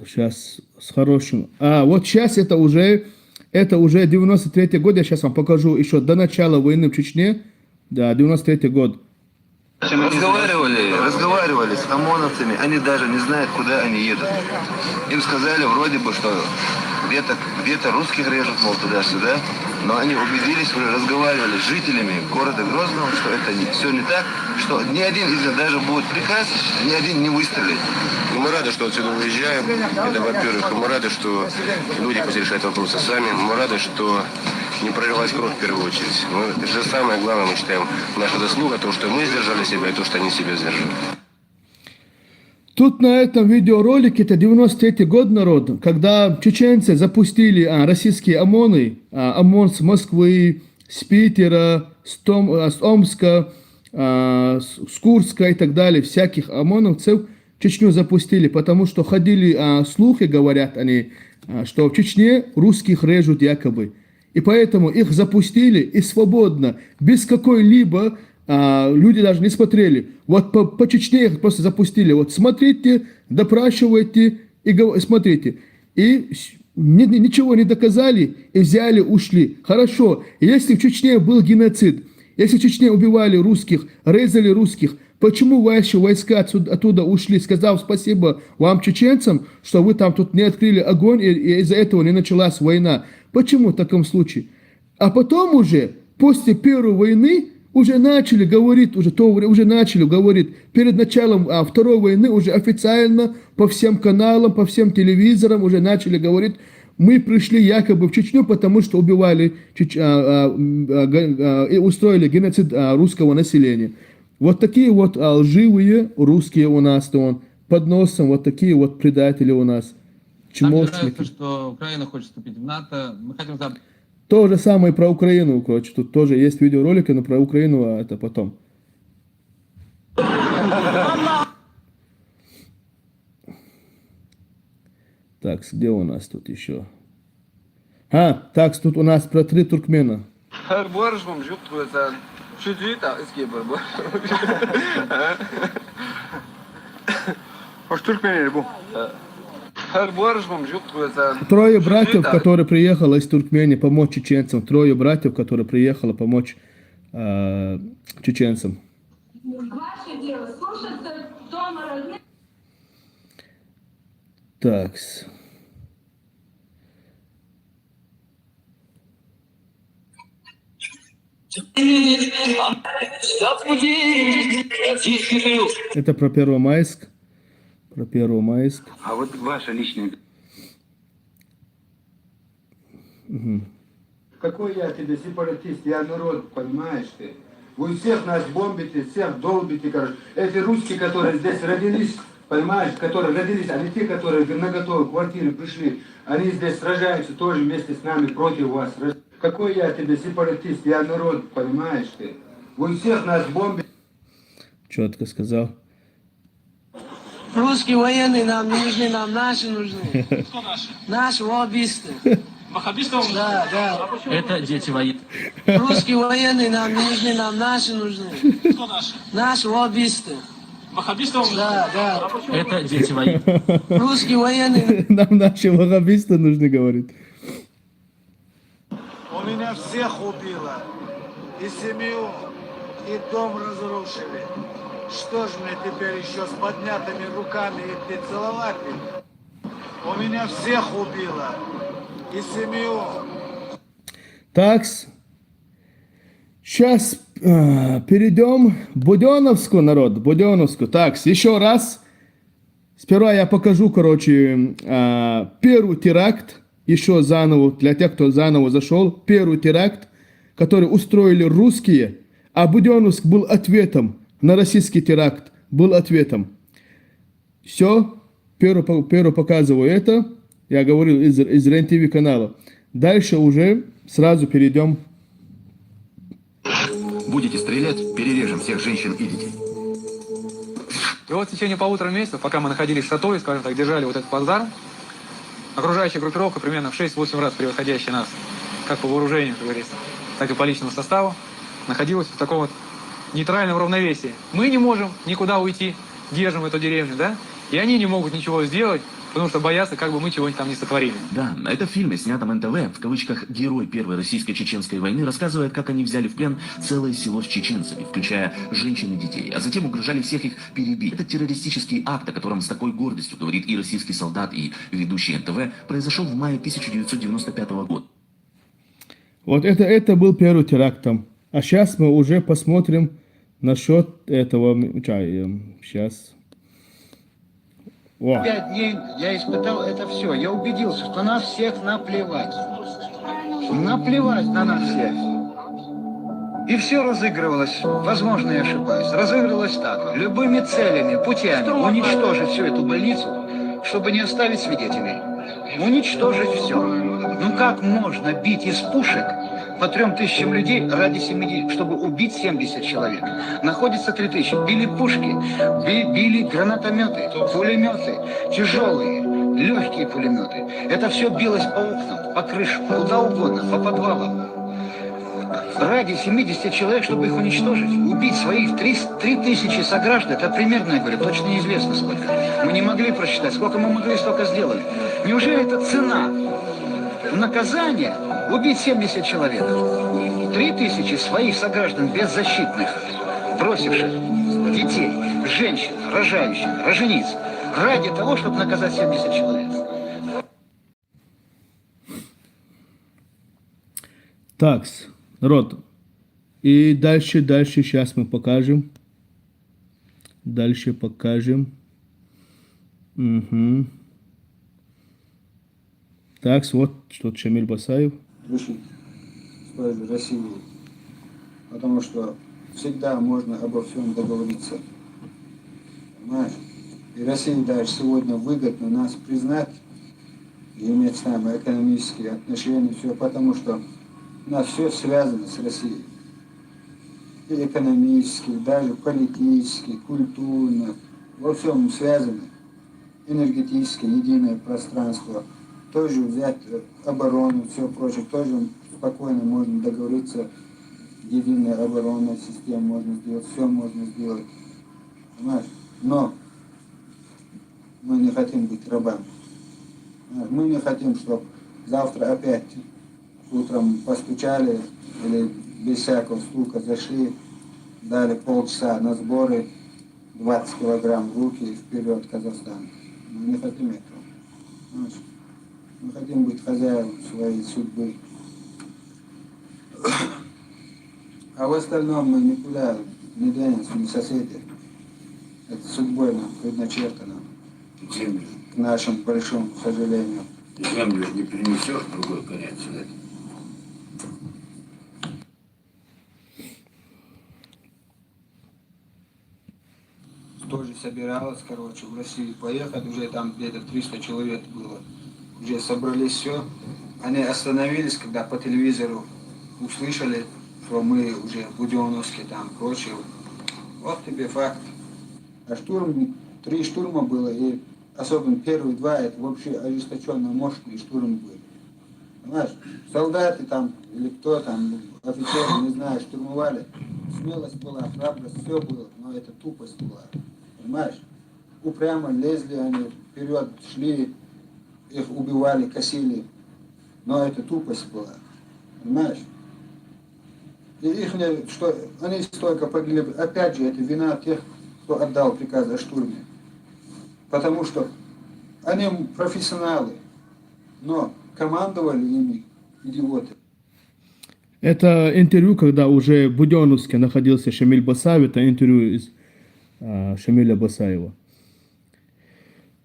Сейчас с хорошим. А вот сейчас это уже 93-й год. Я сейчас вам покажу еще до начала войны в Чечне. Да, 93-й год. Разговаривали с ОМОНовцами, они даже не знают, куда они едут. Им сказали вроде бы, что где-то русских режут, мол, туда-сюда. Но они убедились, уже разговаривали с жителями города Грозного, что это все не так, что ни один из них даже будет приказ, ни один не выстрелит. И мы рады, что отсюда уезжаем. Это, во-первых, мы рады, что люди пусть решают вопросы сами. Мы рады, что не пролилась кровь в первую очередь. Это же самое главное, мы считаем, наша заслуга, то, что мы сдержали себя, и то, что они себя сдержали. Тут на этом видеоролике, это 93-й год, народ, когда чеченцы запустили российские ОМОНы, ОМОН с Москвы, с Питера, с Омска, с Курска и так далее, всяких ОМОНовцев Чечню запустили, потому что ходили слухи, говорят они, что в Чечне русских режут якобы. И поэтому их запустили и свободно, без какой-либо, люди даже не смотрели. Вот по Чечне их просто запустили. Вот смотрите, допрашивайте и смотрите. И ничего не доказали и взяли, ушли. Хорошо, если в Чечне был геноцид, если в Чечне убивали русских, резали русских, почему ваши войска оттуда ушли, сказав спасибо вам, чеченцам, что вы там тут не открыли огонь и из-за этого не началась война? Почему в таком случае? А потом уже, после Первой войны, уже начали говорить, перед началом Второй войны, уже официально по всем каналам, по всем телевизорам уже начали говорить, мы пришли якобы в Чечню, потому что убивали и устроили геноцид русского населения. Вот такие вот лживые русские у нас под носом, вот такие вот предатели у нас. Нам нравится, что Украина хочет вступить в НАТО. Мы хотим... То же самое про Украину, короче. Тут тоже есть видеоролики, но про Украину это потом. Так, где у нас тут еще? Так, тут у нас про 3 туркмена. Трое братьев, которые приехали из Туркмении помочь чеченцам. Трое братьев, которые приехали помочь чеченцам. Так. Это про Первомайск. Про Первомайск. А вот ваша личная... Угу. Какой я тебе сепаратист, я народ, понимаешь ты? Вы всех нас бомбите, всех долбите, короче. Эти русские, которые здесь родились, понимаешь, которые родились, а не те, которые на готовые квартиры пришли, они здесь сражаются тоже вместе с нами против вас. Какой я тебе сепаратист, я народ, понимаешь ты? Вы всех нас бомбите. Четко сказал. Русские военные нам не нужны, нам наши нужны. Кто наши? Наши лоббисты. Ваххабистов? Да, да. Это дети военных. Русские военные нам не нужны, нам наши нужны. Кто наши? Наши лоббисты. Ваххабистов? Да, да. Это дети военных. Русские военные. Нам наши ваххабисты нужны, говорит. У меня всех убило. И семью, и дом разрушили. Что ж мне теперь еще с поднятыми руками идти целовать их? У меня всех убило. И семью. Так, сейчас перейдем к Буденновску, народ, Буденновску. Так, еще раз. Сперва я покажу, короче, первый теракт, еще заново, для тех, кто заново зашел. Первый теракт, который устроили русские, а Буденновск был ответом на российский теракт, был ответом. Все, первый показываю это, я говорил из РЕН-ТВ канала. Дальше уже сразу перейдем. Будете стрелять, перережем всех женщин и детей. И вот в течение 1,5 месяца, пока мы находились в Сатове, скажем так, держали вот этот плацдарм, окружающая группировка, примерно в 6-8 раз превосходящая нас, как по вооружению, как говорится, так и по личному составу, находилась в таком вот нейтральном равновесии. Мы не можем никуда уйти, держим эту деревню, да? И они не могут ничего сделать, потому что боятся, как бы мы чего-нибудь там не сотворили. Да, это в фильме, снятом НТВ, в кавычках «Герой Первой российско-чеченской войны», рассказывает, как они взяли в плен целое село с чеченцами, включая женщин и детей, а затем угрожали всех их перебить. Этот террористический акт, о котором с такой гордостью говорит и российский солдат, и ведущий НТВ, произошел в мае 1995 года. Вот это был первый теракт там. А сейчас мы уже посмотрим насчет этого. Сейчас. 5 дней я испытал это все. Я убедился, что на всех наплевать. Наплевать на нас всех. И все разыгрывалось, возможно, я ошибаюсь, разыгрывалось так, любыми целями, путями уничтожить всю эту больницу, чтобы не оставить свидетелей. Уничтожить все. Ну как можно бить из пушек по 3000 людей ради 70, чтобы убить 70 человек? Находится 3000. Били пушки, били гранатометы, пулеметы, тяжелые, легкие пулеметы. Это все билось по окнам, по крышам, куда угодно, по подвалам. Ради 70 человек, чтобы их уничтожить, убить своих 3000 сограждан, это примерно, я говорю, точно неизвестно сколько. Мы не могли просчитать, сколько мы могли, столько сделали. Неужели это цена наказания убить 70 человек? 3000 своих сограждан беззащитных, бросивших детей, женщин, рожающих, рожениц, ради того, чтобы наказать 70 человек. Так, народ. И дальше сейчас мы покажем. Дальше покажем. Угу. Так, вот что Шамиль Басаев. Решить с пользой России. Потому что всегда можно обо всем договориться. Понимаешь? И России даже сегодня выгодно нас признать и иметь с нами экономические отношения, все, потому что у нас все связано с Россией. И экономически, даже политически, культурно, во всем связано. Энергетически, единое пространство. Тоже взять оборону, все прочее, тоже спокойно можно договориться. Единая оборонная система можно сделать, все можно сделать. Понимаешь? Но мы не хотим быть рабами. Мы не хотим, чтобы завтра опять утром постучали или без всякого стука зашли, дали полчаса на сборы, 20 килограмм в руки и вперед Казахстан. Мы не хотим этого. Понимаешь? Мы хотим быть хозяевами своей судьбы. А в остальном мы никуда не денемся, не соседи. Это судьбой нам предначертано. Землю. К нашему большому сожалению. Землю не перенесешь в другой конец, да? Тоже собиралась, короче, в Россию поехать, уже там где-то 300 человек было. Уже собрались все. Они остановились, когда по телевизору услышали, что мы уже в Буденновске там, прочее. Вот тебе факт. А штурм 3 штурма было, и особенно первые 2, это вообще ожесточенно мощные штурмы были. Понимаешь, солдаты там, или кто там, офицеры, не знаю, штурмовали. Смелость была, храбрость, все было, но это тупость была. Понимаешь? Упрямо лезли они вперед, шли, их убивали, косили. Но это тупость была. Понимаешь? И их, что они столько погибли. Опять же, это вина тех, кто отдал приказ о штурме. Потому что они профессионалы, но командовали ими идиоты. Это интервью, когда уже в Буденновске находился Шамиль Басаев, это интервью из Шамиля Басаева.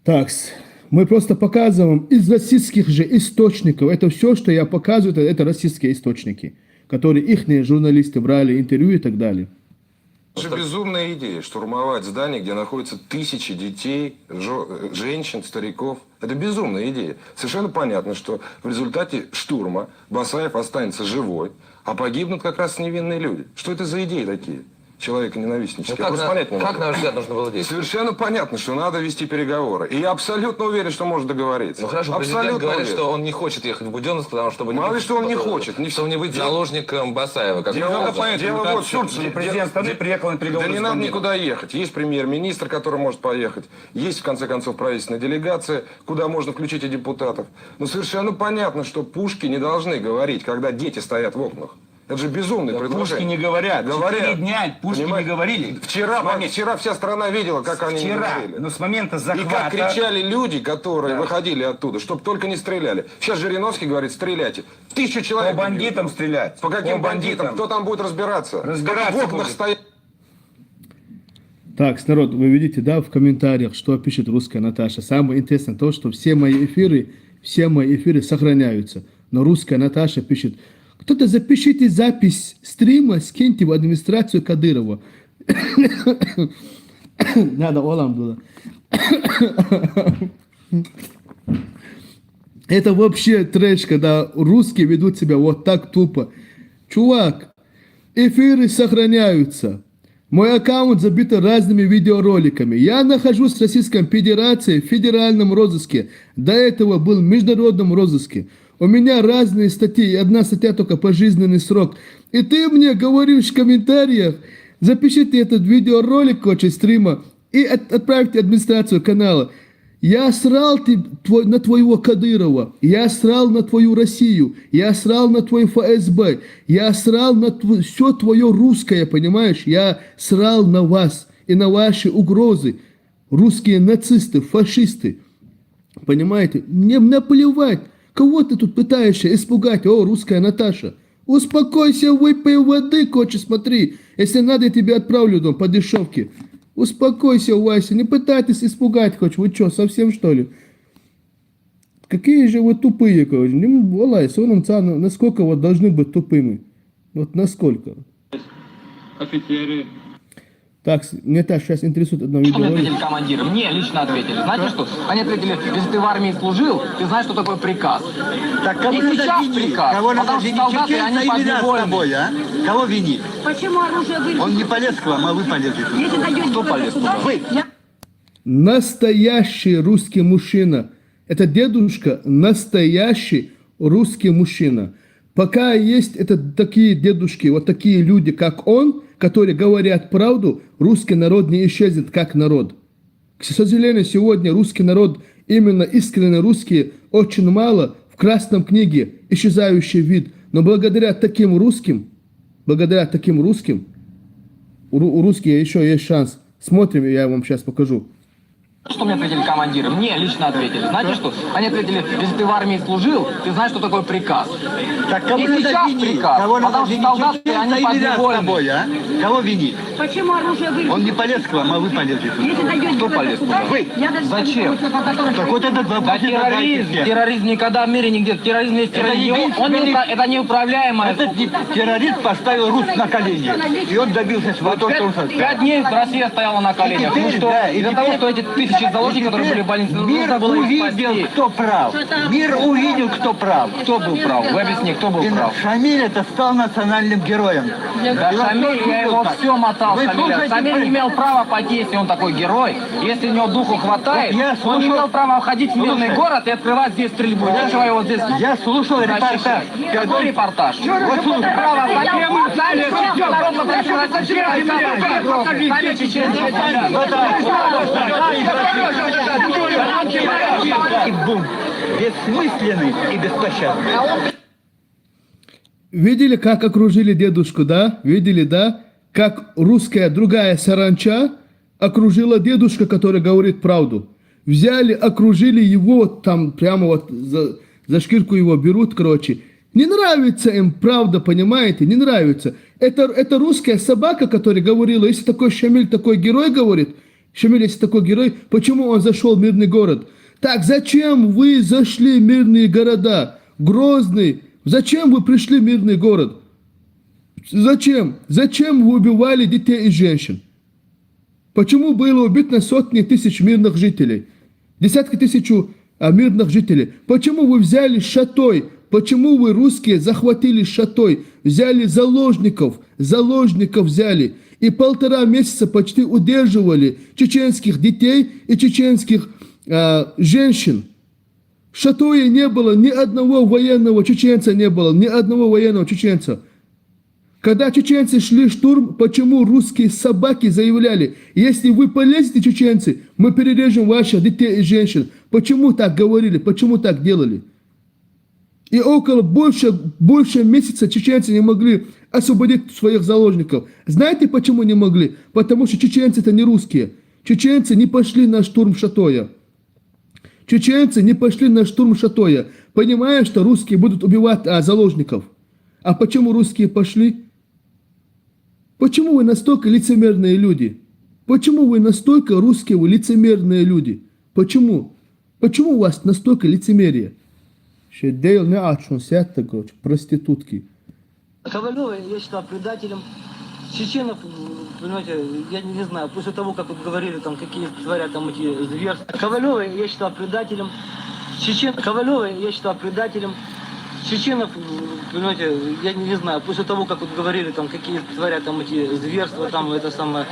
Так, мы просто показываем из российских же источников. Это все, что я показываю, это российские источники, которые их журналисты брали интервью и так далее. Это же безумная идея штурмовать здание, где находятся тысячи детей, женщин, стариков. Это безумная идея. Совершенно понятно, что в результате штурма Басаев останется живой, а погибнут как раз невинные люди. Что это за идеи такие? Человека-ненавистнические. Как, на ваш взгляд, нужно было действовать? Совершенно понятно, что надо вести переговоры. И я абсолютно уверен, что может договориться. Ну хорошо, президент говорит, что он не хочет ехать в Буденновск, потому что... Мало ли, что он не хочет. Чтобы не быть заложником Басаева. Дело вот в Турции. Президент страны приехал на переговоры. Да не надо никуда ехать. Есть премьер-министр, который может поехать. Есть, в конце концов, правительственная делегация, куда можно включить и депутатов. Но совершенно понятно, что пушки не должны говорить, когда дети стоят в окнах. Это же безумное предложение. Пушки не говорят. Говорят. 4 дня пушки не говорили. Вчера вся страна видела, как они не говорили. Но с момента захвата... И как кричали люди, которые выходили оттуда, чтобы только не стреляли. Сейчас Жириновский говорит, стреляйте. 1000 человек. По бандитам стрелять. По каким бандитам? Кто там будет разбираться? Разбираться в окнах стоят. Так, народ, вы видите, да, в комментариях, что пишет русская Наташа. Самое интересное то, что все мои эфиры сохраняются. Но русская Наташа пишет: кто-то запишите запись стрима, скиньте в администрацию Кадырова. Надо Олам было. Это вообще трэш, когда русские ведут себя вот так тупо. Чувак, эфиры сохраняются. Мой аккаунт забит разными видеороликами. Я нахожусь в Российской Федерации в федеральном розыске. До этого был в международном розыске. У меня разные статьи, одна статья только пожизненный срок. И ты мне говоришь в комментариях, запишите этот видеоролик, короче, стрима, и отправьте администрацию канала. Я срал на твоего Кадырова, я срал на твою Россию, я срал на твой ФСБ, я срал на все твое русское, понимаешь? Я срал на вас и на ваши угрозы. Русские нацисты, фашисты. Понимаете? Мне наплевать. Кого ты тут пытаешься испугать? О, русская Наташа. Успокойся, выпей воды, короче, смотри. Если надо, я тебе отправлю дом по дешевке. Успокойся, Вася, не пытайтесь испугать, короче. Вы что, совсем что ли? Какие же вы тупые, короче. Насколько вот должны быть тупыми? Вот насколько? Офицеры. Так, мне так сейчас интересует одно видео. Что мне ответили командиры? Мне лично ответили. Знаете что? Они ответили, если ты в армии служил, ты знаешь, что такое приказ. Так кого и сейчас приказ. Кого надо Потому что винить? солдаты, они подневольны. Кого винить? Почему оружие вы... Он не полез к вам, а вы полезли. Если дойдете Кто полез туда? Вы. Настоящий русский мужчина. Это дедушка, настоящий русский мужчина. Пока есть такие дедушки, вот такие люди, как он, которые говорят правду, русский народ не исчезнет как народ. К сожалению, сегодня русский народ, именно искренне русские, очень мало в Красном книге, исчезающий вид. Но благодаря таким русским, у русских еще есть шанс. Смотрим, я вам сейчас покажу. Что мне ответили командиры? Мне лично ответили. Знаете что? Они ответили, если ты в армии служил, ты знаешь, что такое приказ. Так кого и надо сейчас винить? приказ. Кого Потому надо что винить? солдаты, они подневольны. А? Кого винить? Почему оружие вы... Он не полез к вам, а вы полезли. Если дойдете Кто полез туда? Вы. Зачем? Так вот этот вопрос. Да терроризм никогда в мире нигде. Терроризм есть терроризм. Это неуправляемое. Этот террорист поставил Русь на колени. И он добился своего. 5 дней Россия стояла на коленях. Ну что, из-за того, что эти 1000 тысяч заложников, которые были в больнице. Мир Нужно было их увидел, спасти. кто прав. Мир увидел, кто прав. Кто был прав? Вы объясни, кто был прав? Шамиль это стал национальным героем. Да, Шамиль, я его все мотал, Вы Шамиля. слушайте, Шамиль не имел права пойти, если он такой герой. Если у него духу хватает, Я он не слушал- имел права входить в мирный Слушай. город и открывать здесь стрельбу. Для чего его здесь... Я слушал репортаж. Какой репортаж? Вот слушай. Право сами чеченцы. И бум. Бессмысленный и беспощадный. Видели, как окружили дедушку, да? Видели, да? Как русская другая саранча окружила дедушка, который говорит правду. Взяли, окружили его, там прямо вот за шкирку его берут, короче. Не нравится им правда, понимаете? Не нравится. Это русская собака, которая говорила, если такой Шамиль, такой герой, говорит, Шамиль, если такой герой, почему он зашел в мирный город? Так, зачем вы зашли в мирные города? Грозный. Зачем вы пришли в мирный город? Зачем? Зачем вы убивали детей и женщин? Почему было убито сотни тысяч мирных жителей? Десятки тысяч мирных жителей. Почему вы взяли Шатой? Почему вы, русские, захватили Шатой? Взяли заложников взяли. И 1,5 месяца почти удерживали чеченских детей и чеченских женщин. В Шатое не было ни одного военного чеченца, не было ни одного военного чеченца. Когда чеченцы шли в штурм, почему русские собаки заявляли, если вы полезете, чеченцы, мы перережем ваших детей и женщин. Почему так говорили, почему так делали? И около больше месяца чеченцы не могли освободить своих заложников. Знаете, почему не могли? Потому что чеченцы это не русские. Чеченцы не пошли на штурм Шатоя. Чеченцы не пошли на штурм Шатоя, понимая, что русские будут убивать заложников. А почему русские пошли? Почему вы настолько лицемерные люди? Почему вы настолько русские, вы лицемерные люди? Почему? Почему у вас настолько лицемерие? Шедейл не ачун сядьте, короче, проститутки. Ковалева я считал предателем. Чеченов, понимаете, я не знаю, после того, как вот говорили, там, какие творят там эти зверства. Ковалева я считал предателем. Ковалева я считал предателем. Чеченов, понимаете, я не знаю, после того, как вот говорили, там, какие творят там эти зверства, там, это самое,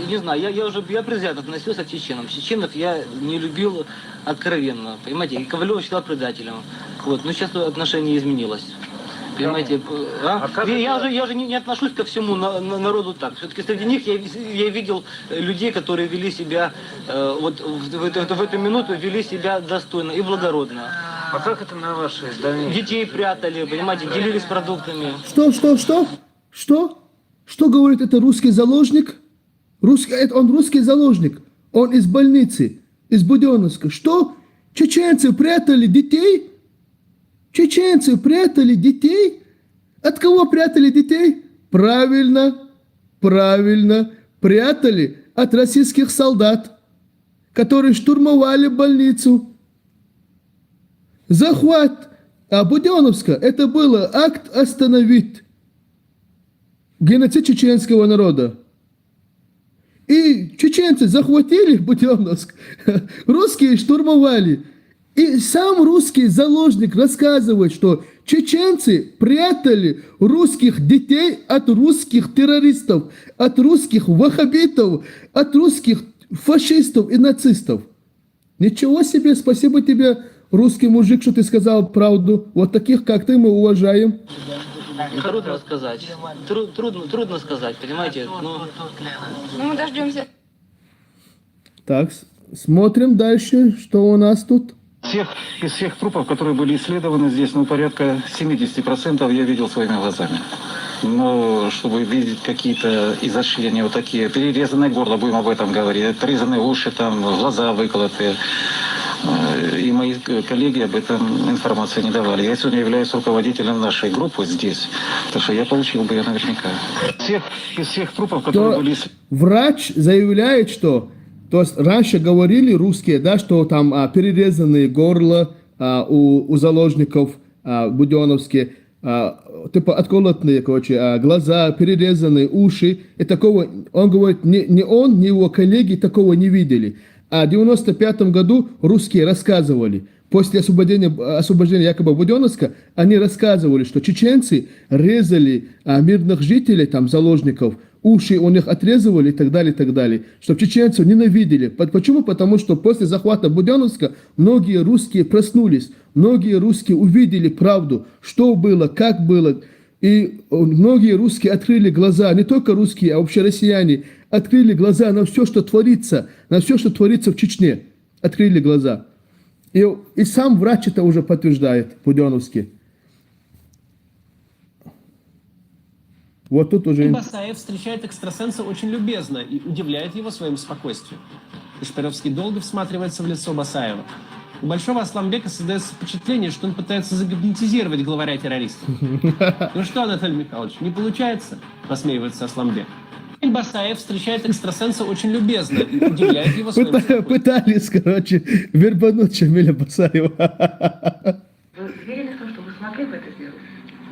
не знаю, я предвзято относился к чеченам. Чеченов я не любил откровенно, понимаете, и Ковалева считал предателем. Вот, но сейчас отношение изменилось. Понимаете, я уже не отношусь ко всему народу так. Все-таки среди них я видел людей, которые вели себя, вот в эту минуту вели себя достойно и благородно. А как это на вашей дальнейшей? Детей прятали, понимаете, делились продуктами. Что говорит это русский заложник? Он русский заложник. Он из больницы, из Буденновска. Что? Чеченцы прятали детей? Чеченцы прятали детей? От кого прятали детей? Правильно. Прятали от российских солдат, которые штурмовали больницу. Захват Буденновска – это был акт остановить геноцид чеченского народа. И чеченцы захватили Буденновск, русские штурмовали. И сам русский заложник рассказывает, что чеченцы прятали русских детей от русских террористов, от русских ваххабитов, от русских фашистов и нацистов. Ничего себе, спасибо тебе, русский мужик, что ты сказал правду. Вот таких, как ты, мы уважаем. Трудно сказать. Трудно сказать, понимаете? Ну, мы дождемся. Так, смотрим дальше, что у нас тут. Из всех трупов, которые были исследованы здесь, порядка 70% я видел своими глазами. Но чтобы видеть какие-то изощрения, вот такие, перерезанное горло, будем об этом говорить, отрезанные уши, там, глаза выколотые. И мои коллеги об этом информации не давали. Я сегодня являюсь руководителем нашей группы здесь, так что я получил бы ее наверняка. Из всех трупов, которые были исследованы... Врач заявляет, что... То есть раньше говорили русские, да, что там перерезанные горла у заложников буденовские. типа отколотные, короче, глаза, перерезанные, уши. И такого, он говорит, ни он, ни его коллеги такого не видели. А в 95 году русские рассказывали, после освобождения якобы Буденновска, они рассказывали, что чеченцы резали мирных жителей, там, заложников, уши у них отрезывали и так далее, чтобы чеченцев ненавидели. Почему? Потому что после захвата Буденновска многие русские проснулись, многие русские увидели правду, что было, как было. И многие русские открыли глаза, не только русские, а вообще россияне, открыли глаза на все, что творится, в Чечне. Открыли глаза. И сам врач это уже подтверждает, Буденновский. Вот тут уже... Басаев встречает экстрасенса очень любезно и удивляет его своим спокойствием. Кашпировский долго всматривается в лицо Басаева. У Большого Асламбека создается впечатление, что он пытается загипнотизировать главаря террористов. Ну что, Анатолий Михайлович, не получается? Посмеивается Асламбек. Басаев встречает экстрасенса очень любезно и удивляет его своим спокойствием. Пытались, короче, вербануть Шамиля Басаева. Вы верили в то, что вы смогли бы это сделать?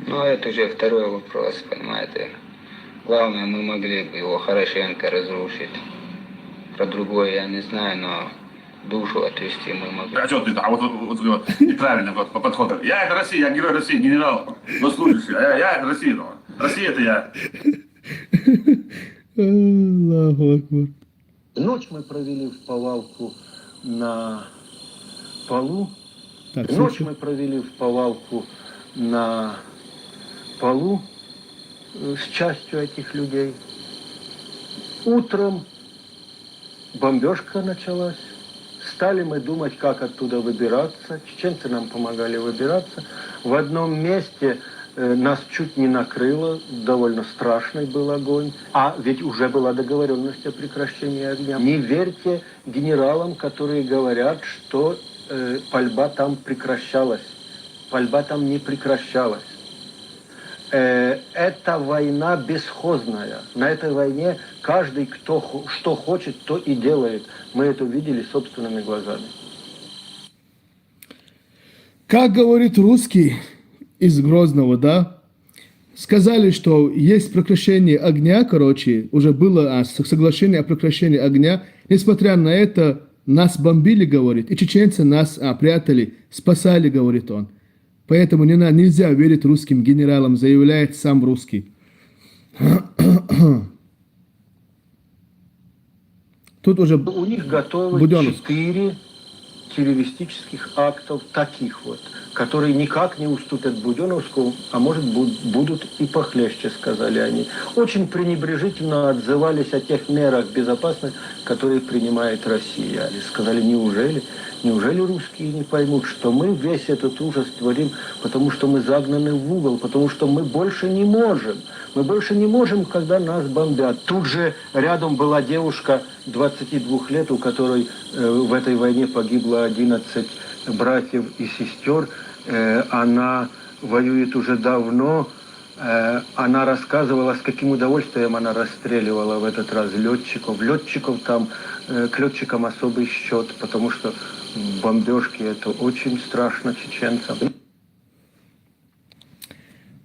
Ну, это уже второй вопрос, понимаете. Главное, мы могли бы его хорошенько разрушить. Про другое я не знаю, но душу отвести мы могли. А что ты, вот неправильно подход. Я это Россия, я герой России, генерал, но служащий. Я это Россия, но Россия это я. Аллаху Акбар. Ночь мы провели в повалку на полу. Так, Ночь мы провели в повалку на полу с частью этих людей. Утром бомбежка началась. Стали мы думать, как оттуда выбираться. Чеченцы нам помогали выбираться. В одном месте нас чуть не накрыло, довольно страшный был огонь. А ведь уже была договоренность о прекращении огня. Не верьте генералам, которые говорят, что пальба там прекращалась. Пальба там не прекращалась. Это война бесхозная. На этой войне каждый, кто что хочет, то и делает. Мы это видели собственными глазами. Как говорит русский из Грозного, да, сказали, что есть прекращение огня, короче, уже было соглашение о прекращении огня. Несмотря на это, нас бомбили, говорит, и чеченцы нас прятали, спасали, говорит он. Поэтому нельзя верить русским генералам, заявляет сам русский. Тут уже у них готовы 4 террористических актов таких вот, которые никак не уступят Буденновскому, а может будут и похлеще, сказали они. Очень пренебрежительно отзывались о тех мерах безопасности, которые принимает Россия. Они сказали, неужели русские не поймут, что мы весь этот ужас творим, потому что мы загнаны в угол, потому что мы больше не можем. Мы больше не можем, когда нас бомбят. Тут же рядом была девушка 22 лет, у которой в этой войне погибло 11 братьев и сестер. Она воюет уже давно. Она рассказывала, с каким удовольствием она расстреливала в этот раз летчиков. Летчиков там, к летчикам особый счет, потому что бомбежки это очень страшно чеченцам.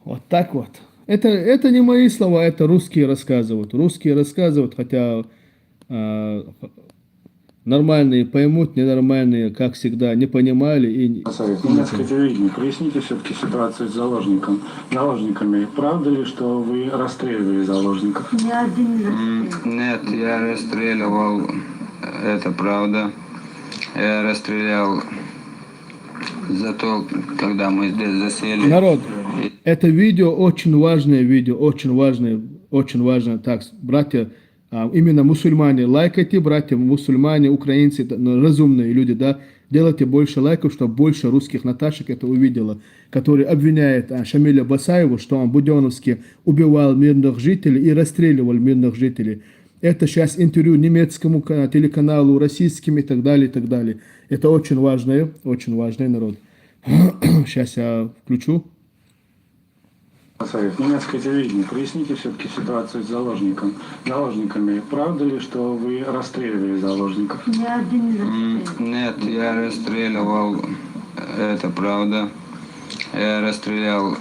Вот так вот. Это не мои слова, это русские рассказывают. Русские рассказывают, хотя нормальные поймут, ненормальные, как всегда, не понимали. Немецкое телевидение, проясните все-таки ситуацию с заложниками. Правда ли, что вы расстреливали заложников? Нет, я расстреливал, это правда. Я расстрелял за то, когда мы здесь засели. Народ, это видео очень важное видео, очень важное. Так, братья, именно мусульмане, лайкайте, братья, мусульмане, украинцы, разумные люди, да, делайте больше лайков, чтобы больше русских Наташек это увидело, который обвиняет Шамиля Басаева, что он Буденновский убивал мирных жителей и расстреливал мирных жителей. Это сейчас интервью немецкому телеканалу, российским и так далее, и так далее. Это очень важный народ. Сейчас я включу. Немецкое телевидение, проясните все-таки ситуацию с заложниками. Правда ли, что вы расстреливали заложников? Нет, я расстреливал, это правда. Я расстрелял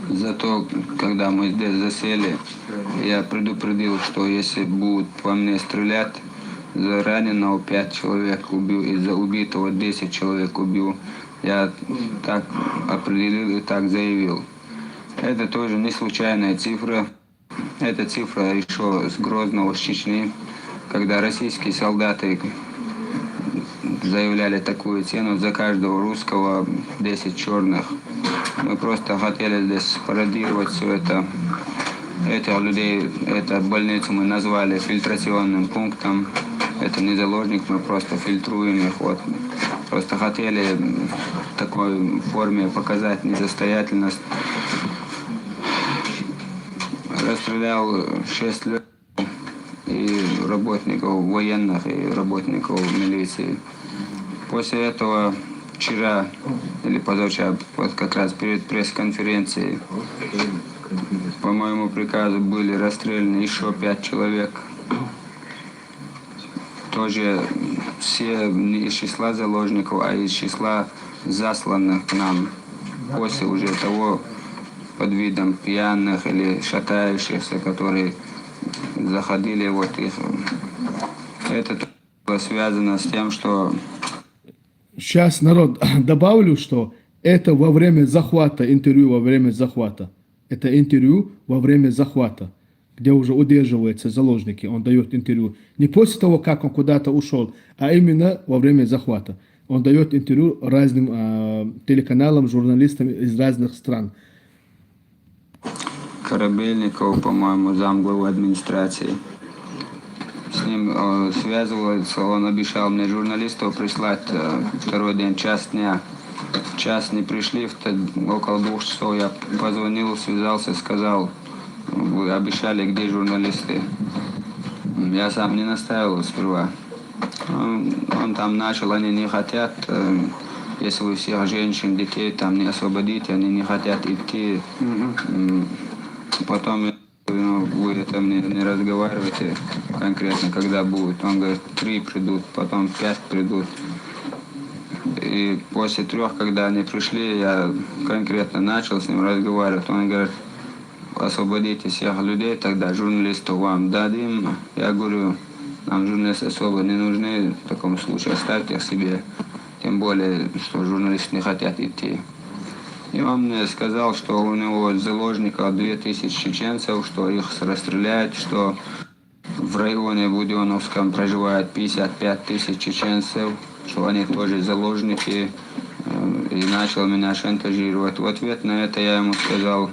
Зато, когда мы здесь засели, я предупредил, что если будут по мне стрелять, за раненого 5 человек убил и за убитого 10 человек убил. Я так определил и так заявил. Это тоже не случайная цифра. Эта цифра еще с Грозного, с Чечни, когда российские солдаты заявляли такую цену за каждого русского 10 черных. Мы просто хотели здесь пародировать все это. Этих людей, эту больницу мы назвали фильтрационным пунктом. Это не заложник, мы просто фильтруем их. Вот. Просто хотели в такой форме показать несостоятельность. Расстрелял 6 людей, и работников военных, и работников милиции. После этого вчера или позавчера, вот как раз перед пресс-конференцией, по моему приказу были расстреляны еще 5 человек. Тоже все не из числа заложников, а из числа засланных к нам. После уже того, под видом пьяных или шатающихся, которые заходили, вот их. Это было связано с тем, что... Сейчас, народ, добавлю, что это во время захвата, интервью во время захвата. Это интервью во время захвата, где уже удерживаются заложники. Он дает интервью не после того, как он куда-то ушел, а именно во время захвата. Он дает интервью разным телеканалам, журналистам из разных стран. Корабельников, по-моему, замглавы администрации. С ним связывался, он обещал мне журналистов прислать второй день, час дня. В час не пришли, около 2 часов я позвонил, связался, сказал, вы обещали, где журналисты. Я сам не настаивал сперва. Он там начал, они не хотят, если вы всех женщин, детей там не освободите, они не хотят идти. Потом вы это мне не разговариваете конкретно, когда будет. Он говорит, 3 придут, потом 5 придут. И после 3, когда они пришли, я конкретно начал с ним разговаривать. Он говорит, освободите всех людей, тогда журналистов вам дадим. Я говорю, нам журналисты особо не нужны, в таком случае оставьте их себе. Тем более, что журналисты не хотят идти. И он мне сказал, что у него заложников 2000 чеченцев, что их расстреляют, что в районе Буденновском проживает 55 000 чеченцев, что они тоже заложники, и начал меня шантажировать. В ответ на это я ему сказал,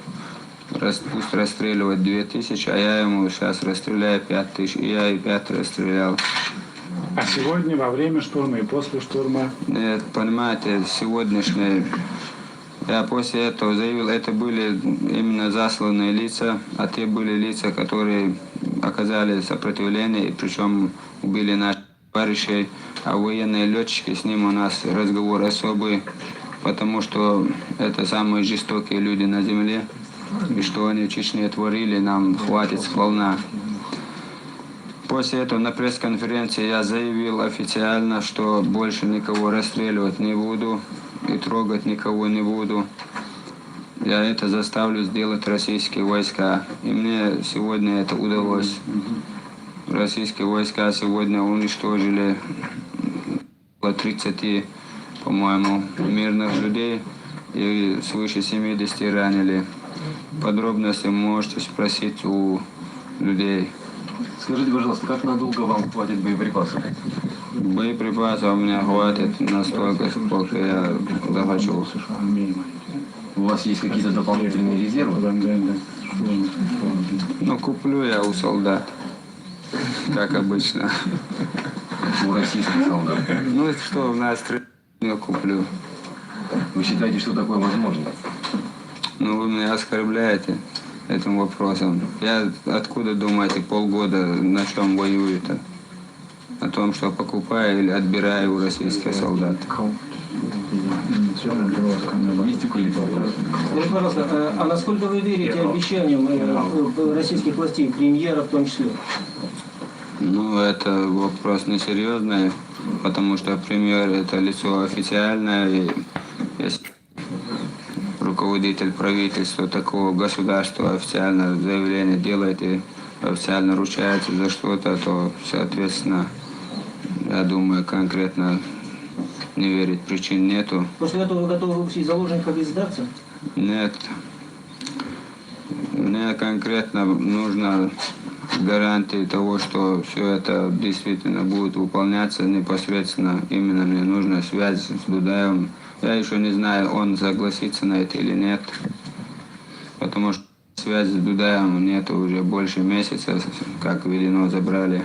пусть расстреливать 2000, а я ему сейчас расстреляю 5000, и я и 5 расстрелял. А сегодня во время штурма и после штурма? Нет, понимаете, сегодняшний... Я после этого заявил, это были именно засланные лица, а те были лица, которые оказали сопротивление, и причем убили наших товарищей, а военные летчики, с ним у нас разговор особый, потому что это самые жестокие люди на земле, и что они в Чечне творили, нам хватит сполна. После этого на пресс-конференции я заявил официально, что больше никого расстреливать не буду и трогать никого не буду. Я это заставлю сделать российские войска. И мне сегодня это удалось. Российские войска сегодня уничтожили около 30, по-моему, мирных людей и свыше 70 ранили. Подробности можете спросить у людей. Скажите, пожалуйста, как надолго вам хватит боеприпасов? Боеприпасов у меня хватит настолько, сколько я захочу. У вас есть какие-то дополнительные резервы? Ну, куплю я у солдат, как обычно. У российских солдат? Ну, что, у нас я куплю. Вы считаете, что такое возможно? Ну, вы меня оскорбляете этим вопросом. Я откуда, думаете, полгода на чем воюю-то? О том, что покупаю или отбираю у российских солдат. Скажите, пожалуйста, а насколько вы верите обещаниям российских властей, премьера в том числе? Ну, это вопрос несерьезный, потому что премьер – это лицо официальное, и если руководитель руководитель правительства такого государства официально заявление делает и официально ручается за что-то, то, соответственно, я думаю, конкретно не верить причин нету. После этого вы готовы выпустить заложников и сдаться? Нет. Мне конкретно нужно гарантии того, что все это действительно будет выполняться непосредственно. Именно мне нужна связь с Дудаевым. Я еще не знаю, он согласится на это или нет. Потому что связи с Дудаевым нет уже больше месяца, как велено забрали.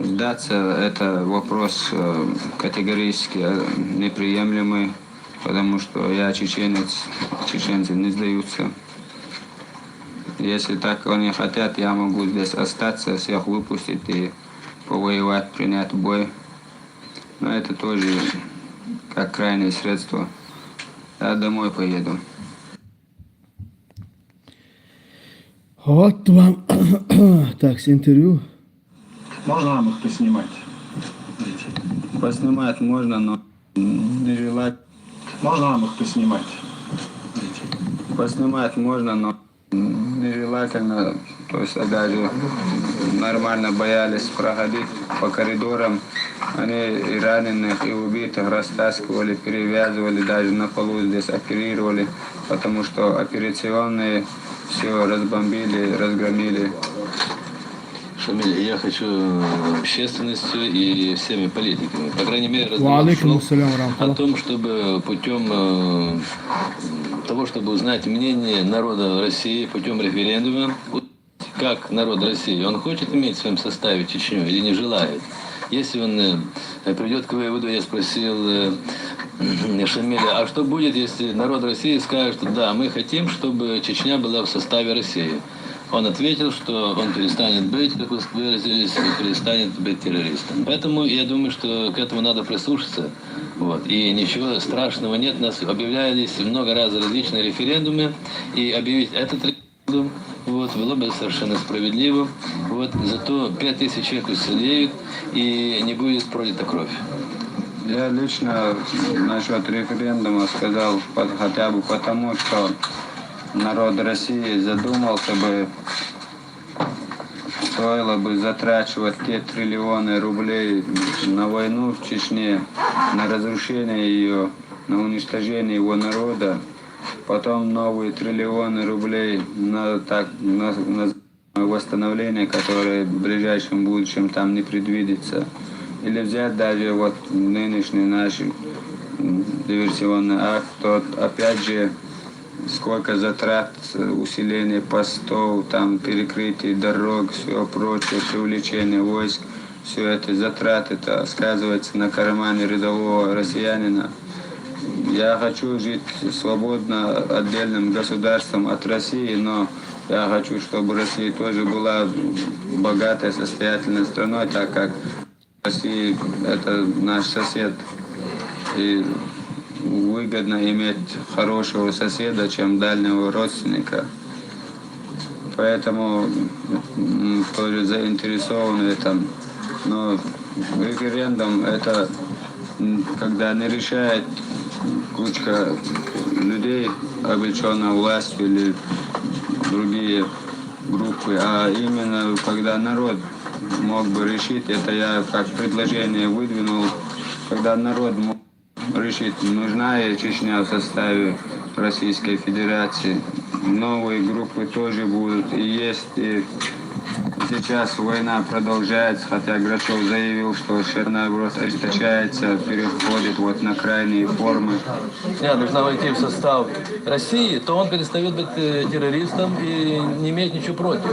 Сдаться – это вопрос категорически неприемлемый, потому что я чеченец, чеченцы не сдаются. Если так они хотят, я могу здесь остаться, всех выпустить и повоевать, принять бой. Но это тоже как крайнее средство. Я домой поеду. Вот вам так, с интервью. Можно нам их поснимать? Поснимать можно, но не желать. Можно нам их поснимать? Поснимать можно, но нежелательно. То есть даже нормально боялись проходить по коридорам. Они и раненых, и убитых растаскивали, перевязывали, даже на полу здесь оперировали, потому что операционные все разбомбили, разгромили. Шамиль, я хочу общественностью и всеми политиками, по крайней мере, разговаривать о том, чтобы путем того, чтобы узнать мнение народа России путем референдума, как народ России, он хочет иметь в своем составе Чечню или не желает. Если он придет к выводу, я спросил Шамиля, а что будет, если народ России скажет, что да, мы хотим, чтобы Чечня была в составе России? Он ответил, что он перестанет быть, как вы выразились, перестанет быть террористом. Поэтому я думаю, что к этому надо прислушаться. Вот. И ничего страшного нет. Нас объявлялись много раз различные референдумы. И объявить этот референдум было бы совершенно справедливо. Зато 5000 человек уцелеют и не будет пролита кровь. Я лично насчет референдума сказал хотя бы потому, что народ России задумался бы, стоило бы затрачивать те триллионы рублей на войну в Чечне, на разрушение ее, на уничтожение его народа, потом новые триллионы рублей на восстановление, которое в ближайшем будущем там не предвидится. Или взять даже нынешний наш диверсионный акт, то опять же сколько затрат, усиление постов, там перекрытие дорог, все прочее, привлечение войск, все это затраты, это сказывается на кармане рядового россиянина. Я хочу жить свободно отдельным государством от России, но я хочу, чтобы Россия тоже была богатой, состоятельной страной, так как Россия – это наш сосед. И выгодно иметь хорошего соседа, чем дальнего родственника. Поэтому тоже заинтересованы в этом. Но референдум – это когда не решает кучка людей, облеченная властью или другие группы, а именно когда народ мог бы решить, это я как предложение выдвинул, когда народ мог решить, нужна ли Чечня в составе Российской Федерации. Новые группы тоже будут и есть. И сейчас война продолжается, хотя Грачев заявил, что наоборот ожесточается, переходит на крайние формы. Нужно войти в состав России, то он перестает быть террористом и не имеет ничего против.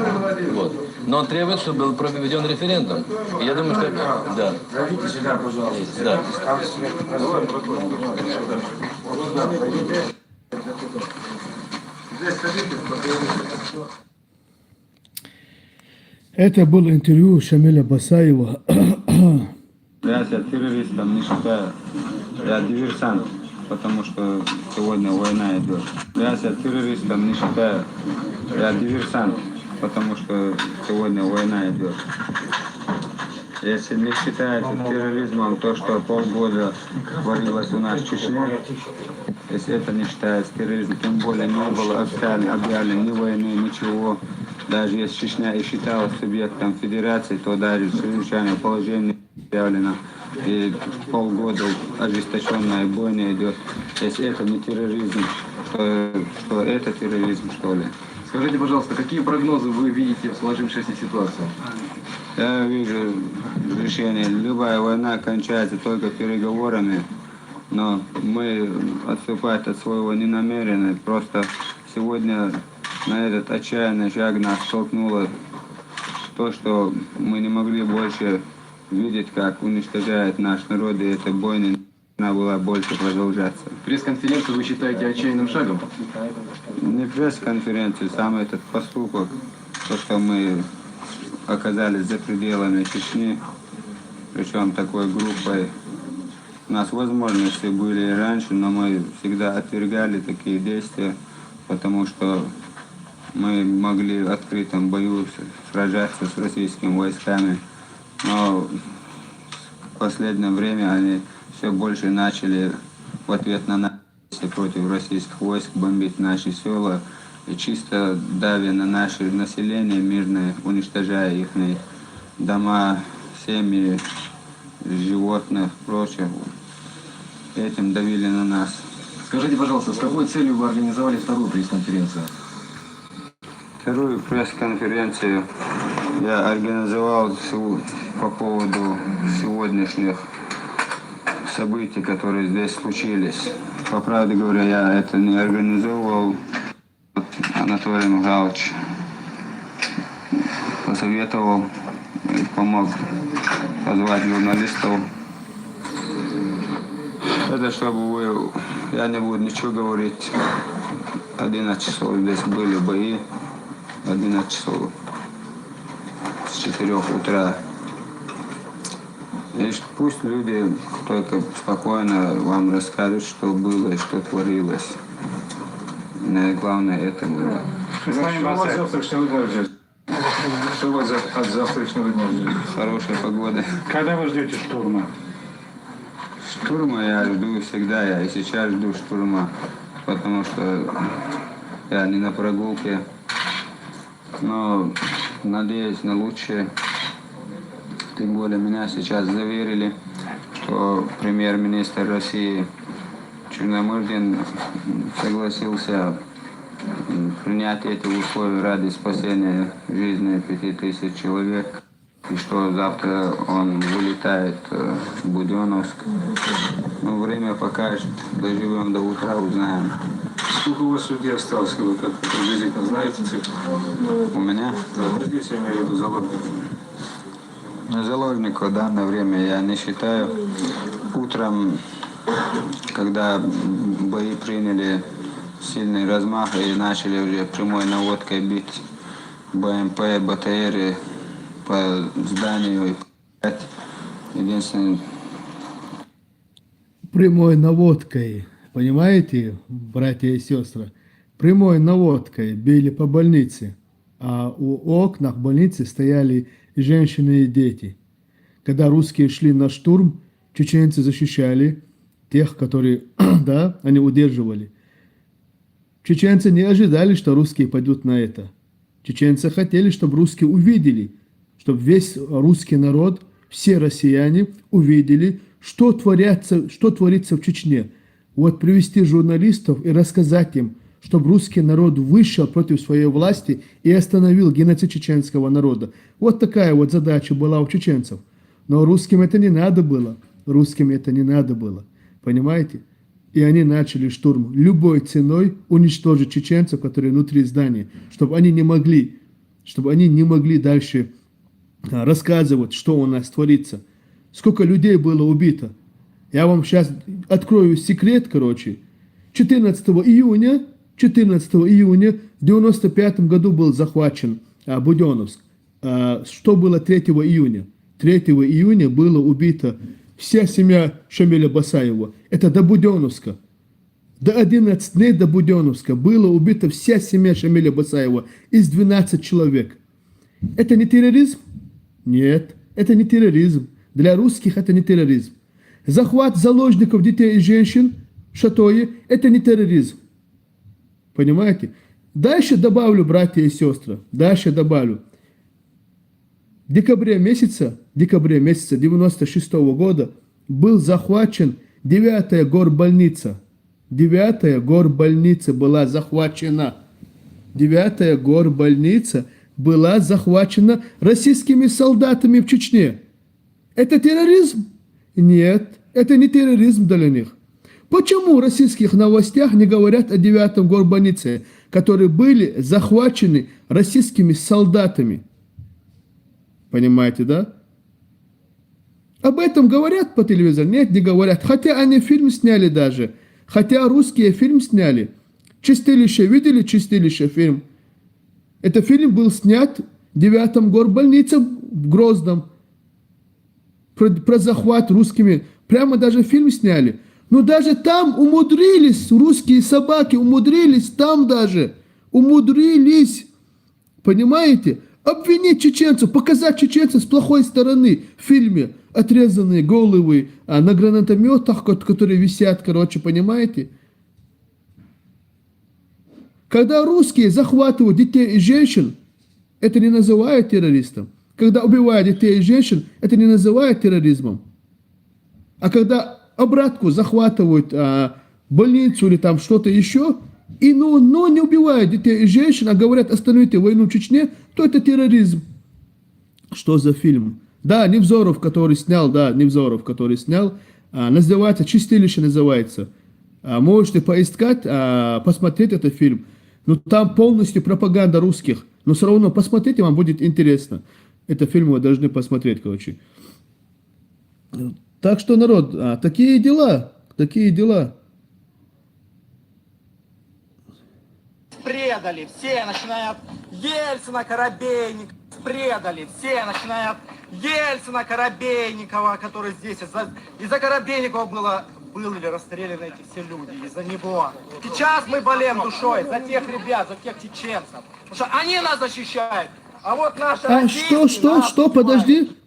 Но он требует, чтобы был проведен референдум. И я думаю, что... Да. Зовите сюда, пожалуйста. Да. Это было интервью Шамиля Басаева. Я себя террористом не считаю. Я диверсант, потому что сегодня война идет. Я себя террористом не считаю. Я диверсант, потому что сегодня война идет. Если не считаете терроризмом то, что полгода творилось у нас в Чечне, если это не считается терроризмом, тем более не было официально объявлено ни войны, ничего. Даже если Чечня и считалась субъектом федерации, то даже чрезвычайное положение объявлено. И полгода ожесточенная бойня идет. Если это не терроризм, что это терроризм, что ли? Скажите, пожалуйста, какие прогнозы вы видите в сложившейся ситуации? Я вижу решение. Любая война кончается только переговорами, но мы отступать от своего не намерены. Просто сегодня на этот отчаянный шаг нас столкнуло то, что мы не могли больше видеть, как уничтожает наш народ, и эта бойня должна была больше продолжаться. Пресс-конференцию вы считаете отчаянным шагом? Не пресс-конференцию, сам этот поступок, то, что мы оказались за пределами Чечни, причем такой группой. У нас возможности были и раньше, но мы всегда отвергали такие действия, потому что мы могли в открытом бою сражаться с российскими войсками. Но в последнее время они все больше начали в ответ на нас против российских войск бомбить наши села и чисто давя на наше население мирное, уничтожая их дома, семьи, животных, прочее. Этим давили на нас. Скажите, пожалуйста, с какой целью вы организовали вторую пресс-конференцию? Вторую пресс-конференцию я организовал по поводу сегодняшних событий, которые здесь случились. По правде говоря, я это не организовывал. Анатолий Михайлович посоветовал и помог позвать журналистов. Это чтобы вы... Я не буду ничего говорить. 11 часов здесь были бои. 11 часов с 4 утра. И пусть люди только спокойно вам расскажут, что было и что творилось. И главное это было. Что у вас от завтрашнего дня ждет? Хорошая погода. Когда вы ждете штурма? Штурма я жду всегда, я и сейчас жду штурма, потому что я не на прогулке, но надеюсь на лучшее. Тем более меня сейчас заверили, что премьер-министр России Черномырдин согласился принять эти условия ради спасения жизни 5000 человек. И что завтра он вылетает в Буденновск. Ну, время покажет, доживем до утра, узнаем. Сколько у вас людей осталось, вы как приблизительно знаете цифру? У меня? Да, здесь я имею в виду заложников. Заложников в данное время я не считаю. Утром, когда бои приняли сильный размах и начали уже прямой наводкой бить БМП, БТРы по зданию, единственное... Прямой наводкой, понимаете, братья и сестры? Прямой наводкой били по больнице, а у окна больницы стояли женщины и дети. Когда русские шли на штурм, чеченцы защищали тех, которые, да, они удерживали. Чеченцы не ожидали, что русские пойдут на это. Чеченцы хотели, чтобы русские увидели, чтобы весь русский народ, все россияне увидели, что творится в Чечне. Вот привести журналистов и рассказать им, чтобы русский народ вышел против своей власти и остановил геноцид чеченского народа. Вот такая вот задача была у чеченцев. Но русским это не надо было. Русским это не надо было. Понимаете? И они начали штурм любой ценой уничтожить чеченцев, которые внутри здания, чтобы они не могли дальше рассказывать, что у нас творится. Сколько людей было убито. Я вам сейчас открою секрет, 14 июня в 1995 году был захвачен Буденновск. Что было 3 июня? 3 июня было убито вся семья Шамиля Басаева. Это до Буденновска. До 11 дней до Буденновска было убито вся семья Шамиля Басаева из 12 человек. Это не терроризм? Нет, это не терроризм. Для русских это не терроризм. Захват заложников детей и женщин Шатои, это не терроризм. Понимаете? Дальше добавлю, братья и сестры, дальше добавлю. В декабре месяца 96 года был захвачен 9-я горбольница. 9-я горбольница была захвачена. 9-я горбольница была захвачена российскими солдатами в Чечне. Это терроризм? Нет, это не терроризм для них. Почему в российских новостях не говорят о 9-м горбольнице, которые были захвачены российскими солдатами? Понимаете, да? Об этом говорят по телевизору? Нет, не говорят. Хотя они фильм сняли даже. Хотя русские фильм сняли. «Чистилище». Видели «Чистилище» фильм? Этот фильм был снят в 9-м горбольнице в Грозном. Про захват русскими. Прямо даже фильм сняли. Но даже там умудрились, русские собаки умудрились, там даже умудрились. Понимаете? Обвинить чеченцев, показать чеченцев с плохой стороны в фильме. Отрезанные головы на гранатометах, которые висят, короче, понимаете? Когда русские захватывают детей и женщин, это не называют террористом. Когда убивают детей и женщин, это не называют терроризмом. А когда обратку захватывают больницу или там что-то еще, и но не убивают детей и женщин, а говорят, остановите войну в Чечне, то это терроризм. Что за фильм? Да, Невзоров, который снял, называется «Чистилище» называется. Можете поискать, посмотреть этот фильм. Но там полностью пропаганда русских. Но все равно посмотрите, вам будет интересно. Этот фильм вы должны посмотреть, короче. Так что, народ, такие дела. Предали все, начиная от Ельцина, Коробейникова. Предали все, начиная от Ельцина, Коробейникова, который здесь из-за Коробейникова были расстреляны эти все люди, из-за него. Сейчас мы болеем душой за тех ребят, за тех чеченцев. Потому что они нас защищают. А вот наши Что?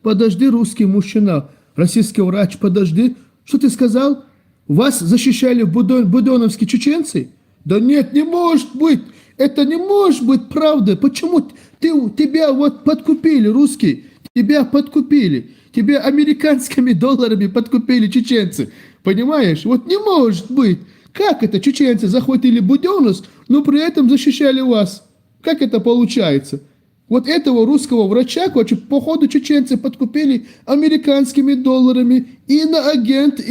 Подожди, русский мужчина, российский врач, подожди. Что ты сказал? Вас защищали буденовские чеченцы? Да нет, не может быть. Это не может быть правда. Почему тебя вот подкупили, русские? Тебя подкупили. Тебя американскими долларами подкупили чеченцы. Понимаешь? Вот не может быть. Как это чеченцы захватили Буденновск, но при этом защищали вас? Как это получается? Вот этого русского врача, походу, чеченцы подкупили американскими долларами. Иноагент,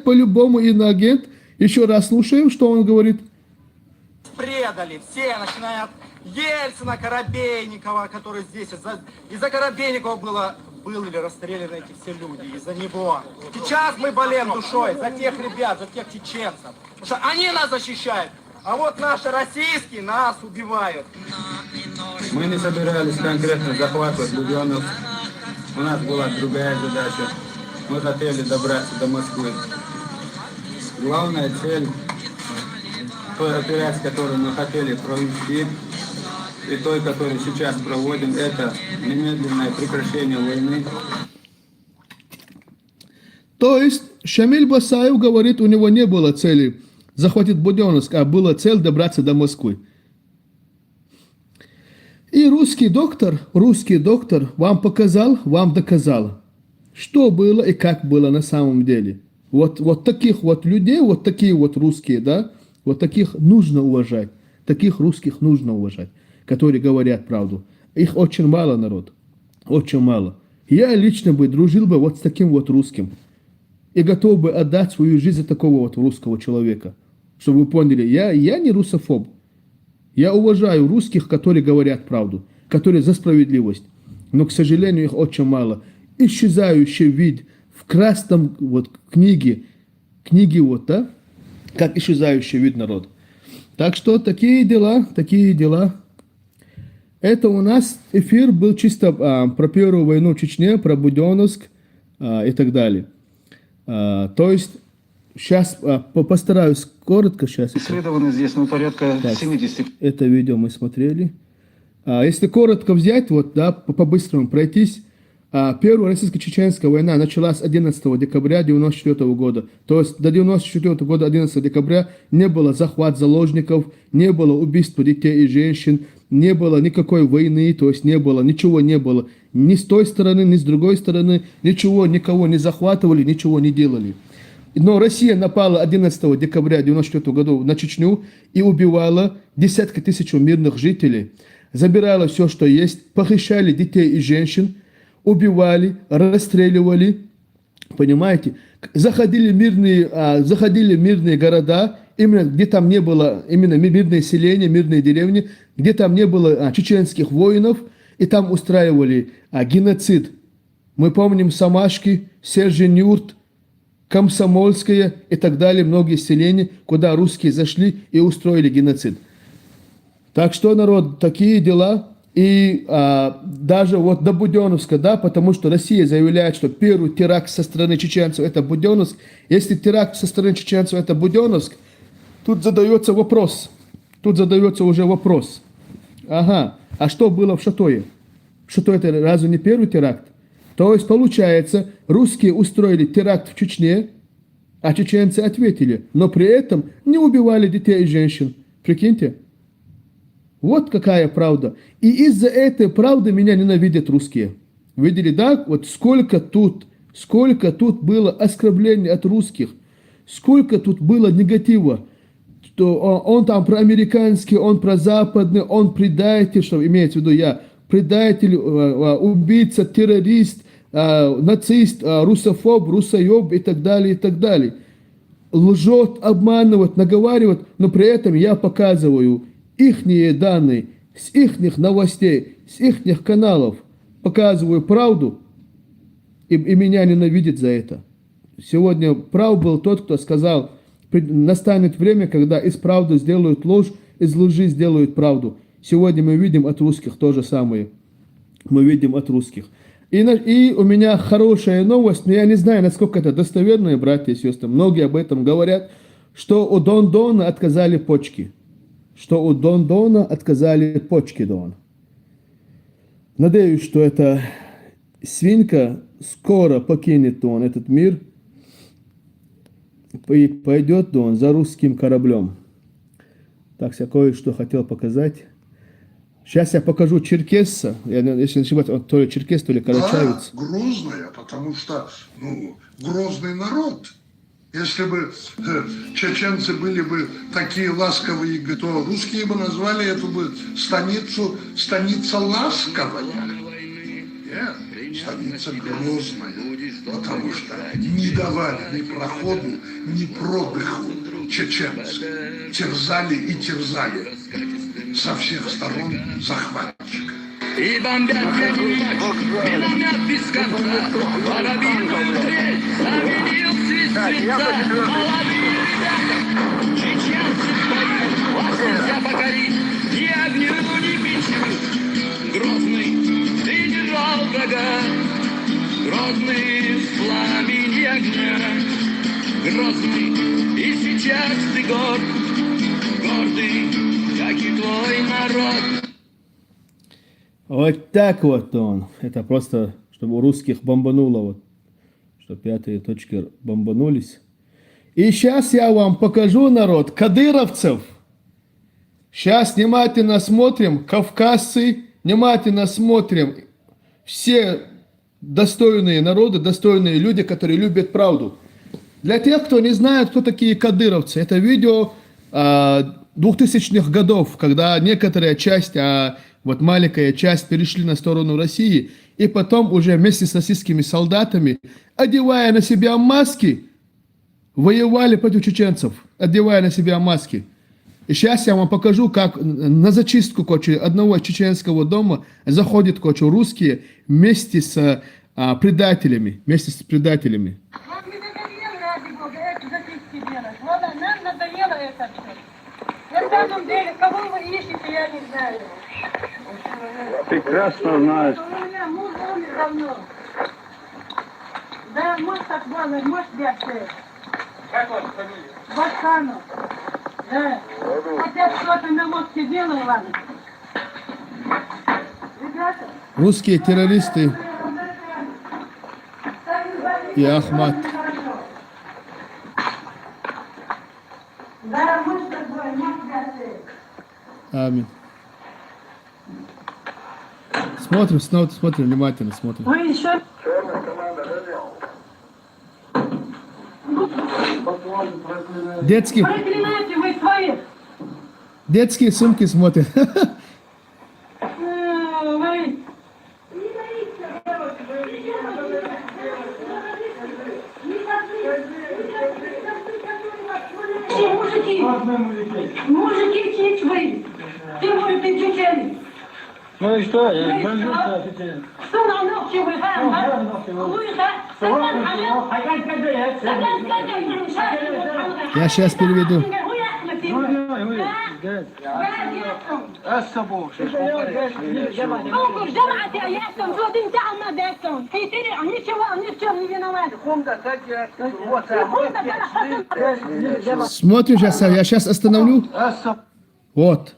по-любому иноагент. Еще раз слушаем, что он говорит. Предали все, начиная от Ельцина, Коробейникова, который здесь из-за Коробейникова были расстреляны эти все люди, из-за него. Сейчас мы болеем душой за тех ребят, за тех чеченцев. Потому что они нас защищают, а вот наши российские нас убивают. Мы не собирались конкретно захватывать Буденновск. У нас была другая задача. Мы хотели добраться до Москвы. Главная цель той операции, которую мы хотели провести, и той, которую сейчас проводим, это немедленное прекращение войны. То есть Шамиль Басаев говорит, у него не было цели захватить Буденновск, а была цель добраться до Москвы. И русский доктор вам показал, вам доказал, что было и как было на самом деле. Вот таких вот людей, вот такие вот русские, да, вот таких нужно уважать. Таких русских нужно уважать, которые говорят правду. Их очень мало, народ. Очень мало. Я лично бы дружил бы вот с таким вот русским. И готов бы отдать свою жизнь за такого вот русского человека. Чтобы вы поняли, я не русофоб. Я уважаю русских, которые говорят правду, которые за справедливость. Но, к сожалению, их очень мало. Исчезающий вид в красном вот книге вот, да? Как исчезающий вид, народ. Так что такие дела. Это у нас эфир был чисто про первую войну в Чечне, про Буденновск и так далее. То есть сейчас постараюсь коротко. Исследовано здесь порядка 70. Это видео мы смотрели. Если коротко взять, вот, да, по-быстрому пройтись, Первая российско-чеченская война началась 11 декабря 1994 года. То есть до 1994 года 11 декабря не было захват заложников, не было убийства детей и женщин, не было никакой войны, то есть ничего не было. Ни с той стороны, ни с другой стороны, ничего, никого не захватывали, ничего не делали. Но Россия напала 11 декабря 1994 года на Чечню и убивала десятки тысяч мирных жителей. Забирала все, что есть, похищали детей и женщин, убивали, расстреливали, понимаете? Заходили мирные города, именно где там не было, именно мирные селения, мирные деревни, где там не было чеченских воинов, и там устраивали геноцид. Мы помним Самашки, Сержень-Юрт, Комсомольское и так далее, многие селения, куда русские зашли и устроили геноцид. Так что, народ, такие дела. И даже вот до Буденновска, да, потому что Россия заявляет, что первый теракт со стороны чеченцев это Буденновск. Если теракт со стороны чеченцев это Буденновск, тут задается уже вопрос. Ага, а что было в Шатое? Шатое это разве не первый теракт? То есть получается, русские устроили теракт в Чечне, а чеченцы ответили, но при этом не убивали детей и женщин. Прикиньте. Вот какая правда. И из-за этой правды меня ненавидят русские. Видели, да? Вот сколько тут было оскорблений от русских, сколько тут было негатива. Что он там проамериканский, он прозападный, он предатель, что имеется в виду я, предатель, убийца, террорист, нацист, русофоб, русоеб и так далее, и так далее. Лжет, обманывает, наговаривает, но при этом я показываю ихние данные, с ихних новостей, с ихних каналов, показываю правду, и меня ненавидят за это. Сегодня прав был тот, кто сказал, настанет время, когда из правды сделают ложь, из лжи сделают правду. Сегодня мы видим от русских то же самое. Мы видим от русских. И у меня хорошая новость, но я не знаю, насколько это достоверно, братья и сестры. Многие об этом говорят, что у Дон Дона отказали почки. Дон. Надеюсь, что эта свинка скоро покинет этот мир и пойдет за русским кораблем. Так, я кое-что хотел показать. Сейчас я покажу черкесца. Если не ошибаюсь, он то ли черкес, то ли карачаевец. Да, Грозная, потому что, грозный народ. Если бы чеченцы были бы такие ласковые, то русские бы назвали эту бы станица ласковая. Нет, станица грозная, потому что не давали ни проходу, ни продыху чеченцы. Терзали и терзали со всех сторон захватчика. И бомбят миномет без конца, воробьиную трель, завинил свистца, молодые ребята, чеченцы поют, вас нельзя покорить, ни огню, ни бичу. Грозный, ты держал врага, грозный в пламени огня, грозный, и сейчас ты гордый, как и твой народ. Вот так вот он. Это просто, чтобы у русских бомбануло, вот, чтобы пятые точки бомбанулись. И сейчас я вам покажу, народ, кадыровцев. Сейчас внимательно смотрим, кавказцы, внимательно смотрим. Все достойные народы, достойные люди, которые любят правду. Для тех, кто не знает, кто такие кадыровцы, это видео 2000-х годов, когда некоторая часть, вот маленькая часть перешли на сторону России, и потом уже вместе с российскими солдатами, одевая на себя маски, воевали против чеченцев, одевая на себя маски. И сейчас я вам покажу, как на зачистку одного чеченского дома заходят русские вместе с предателями. Нам надоело это все. На самом деле, кого вы ищете, я не знаю. Прекрасно знаю. У меня муж умер давно. Да, муж так званый, муж бедный. Как он фамилия? Башканов. Да. Хотя что-то на мозге делал, ладно. Ребята. Русские террористы и Ахмат. Аминь. Смотрим, смотрим, внимательно смотрим. Вы еще... Детские, Проклинайте вы своих! детские сумки смотрят. Вы... Мужики, чуть вы! Ты мой ты чеченец! Ну и что? Что на ногти вы, Я сейчас переведу. Смотрим сейчас, я сейчас остановлю. Вот.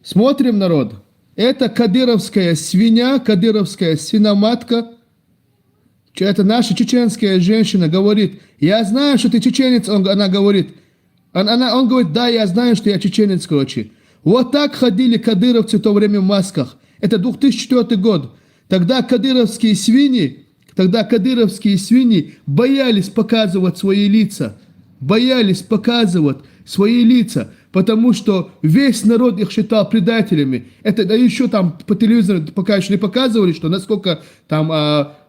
Смотрим, народ. Это кадыровская свинья, кадыровская свиноматка. Это наша чеченская женщина говорит, я знаю, что ты чеченец, она говорит. Он говорит, да, я знаю, что я чеченец, короче. Вот так ходили кадыровцы в то время в масках. Это 2004 год. Тогда кадыровские свиньи боялись показывать свои лица. Боялись показывать свои лица. Потому что весь народ их считал предателями. Это да еще там по телевизору пока еще не показывали, что насколько там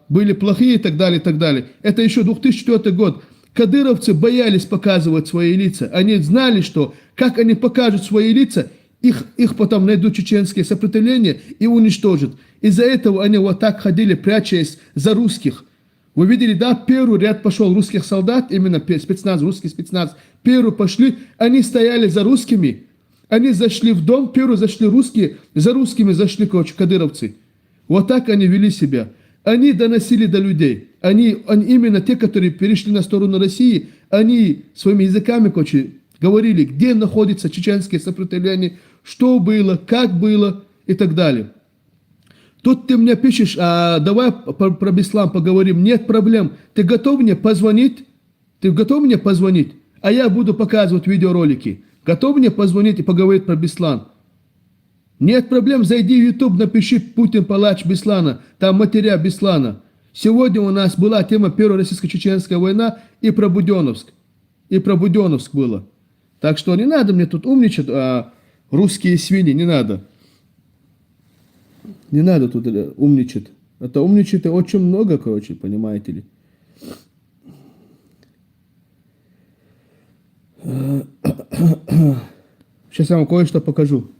были плохие и так далее, и так далее. Это еще 2004 год. Кадыровцы боялись показывать свои лица. Они знали, что как они покажут свои лица, их потом найдут чеченские сопротивления и уничтожат. Из-за этого они вот так ходили, прячась за русских. Вы видели, да, первый ряд пошел русских солдат, именно спецназ, русский спецназ. Первый пошли, они стояли за русскими. Они зашли в дом, первый зашли русские, за русскими зашли, короче, кадыровцы. Вот так они вели себя. Они доносили до людей. Они именно те, которые перешли на сторону России, они своими языками, короче, говорили, где находится чеченское сопротивление, что было, как было и так далее. Тут ты мне пишешь, давай про Беслан поговорим. Нет проблем. Ты готов мне позвонить? Ты готов мне позвонить? А я буду показывать видеоролики. Готов мне позвонить и поговорить про Беслан? Нет проблем. Зайди в YouTube, напиши Путин палач Беслана. Там материал Беслана. Сегодня у нас была тема Первая российско-чеченская война и про Буденновск. И про Буденновск было. Так что не надо мне тут умничать, русские свиньи, не надо. Не надо тут умничать. Это умничать очень много, короче, понимаете ли. Сейчас я вам кое-что покажу.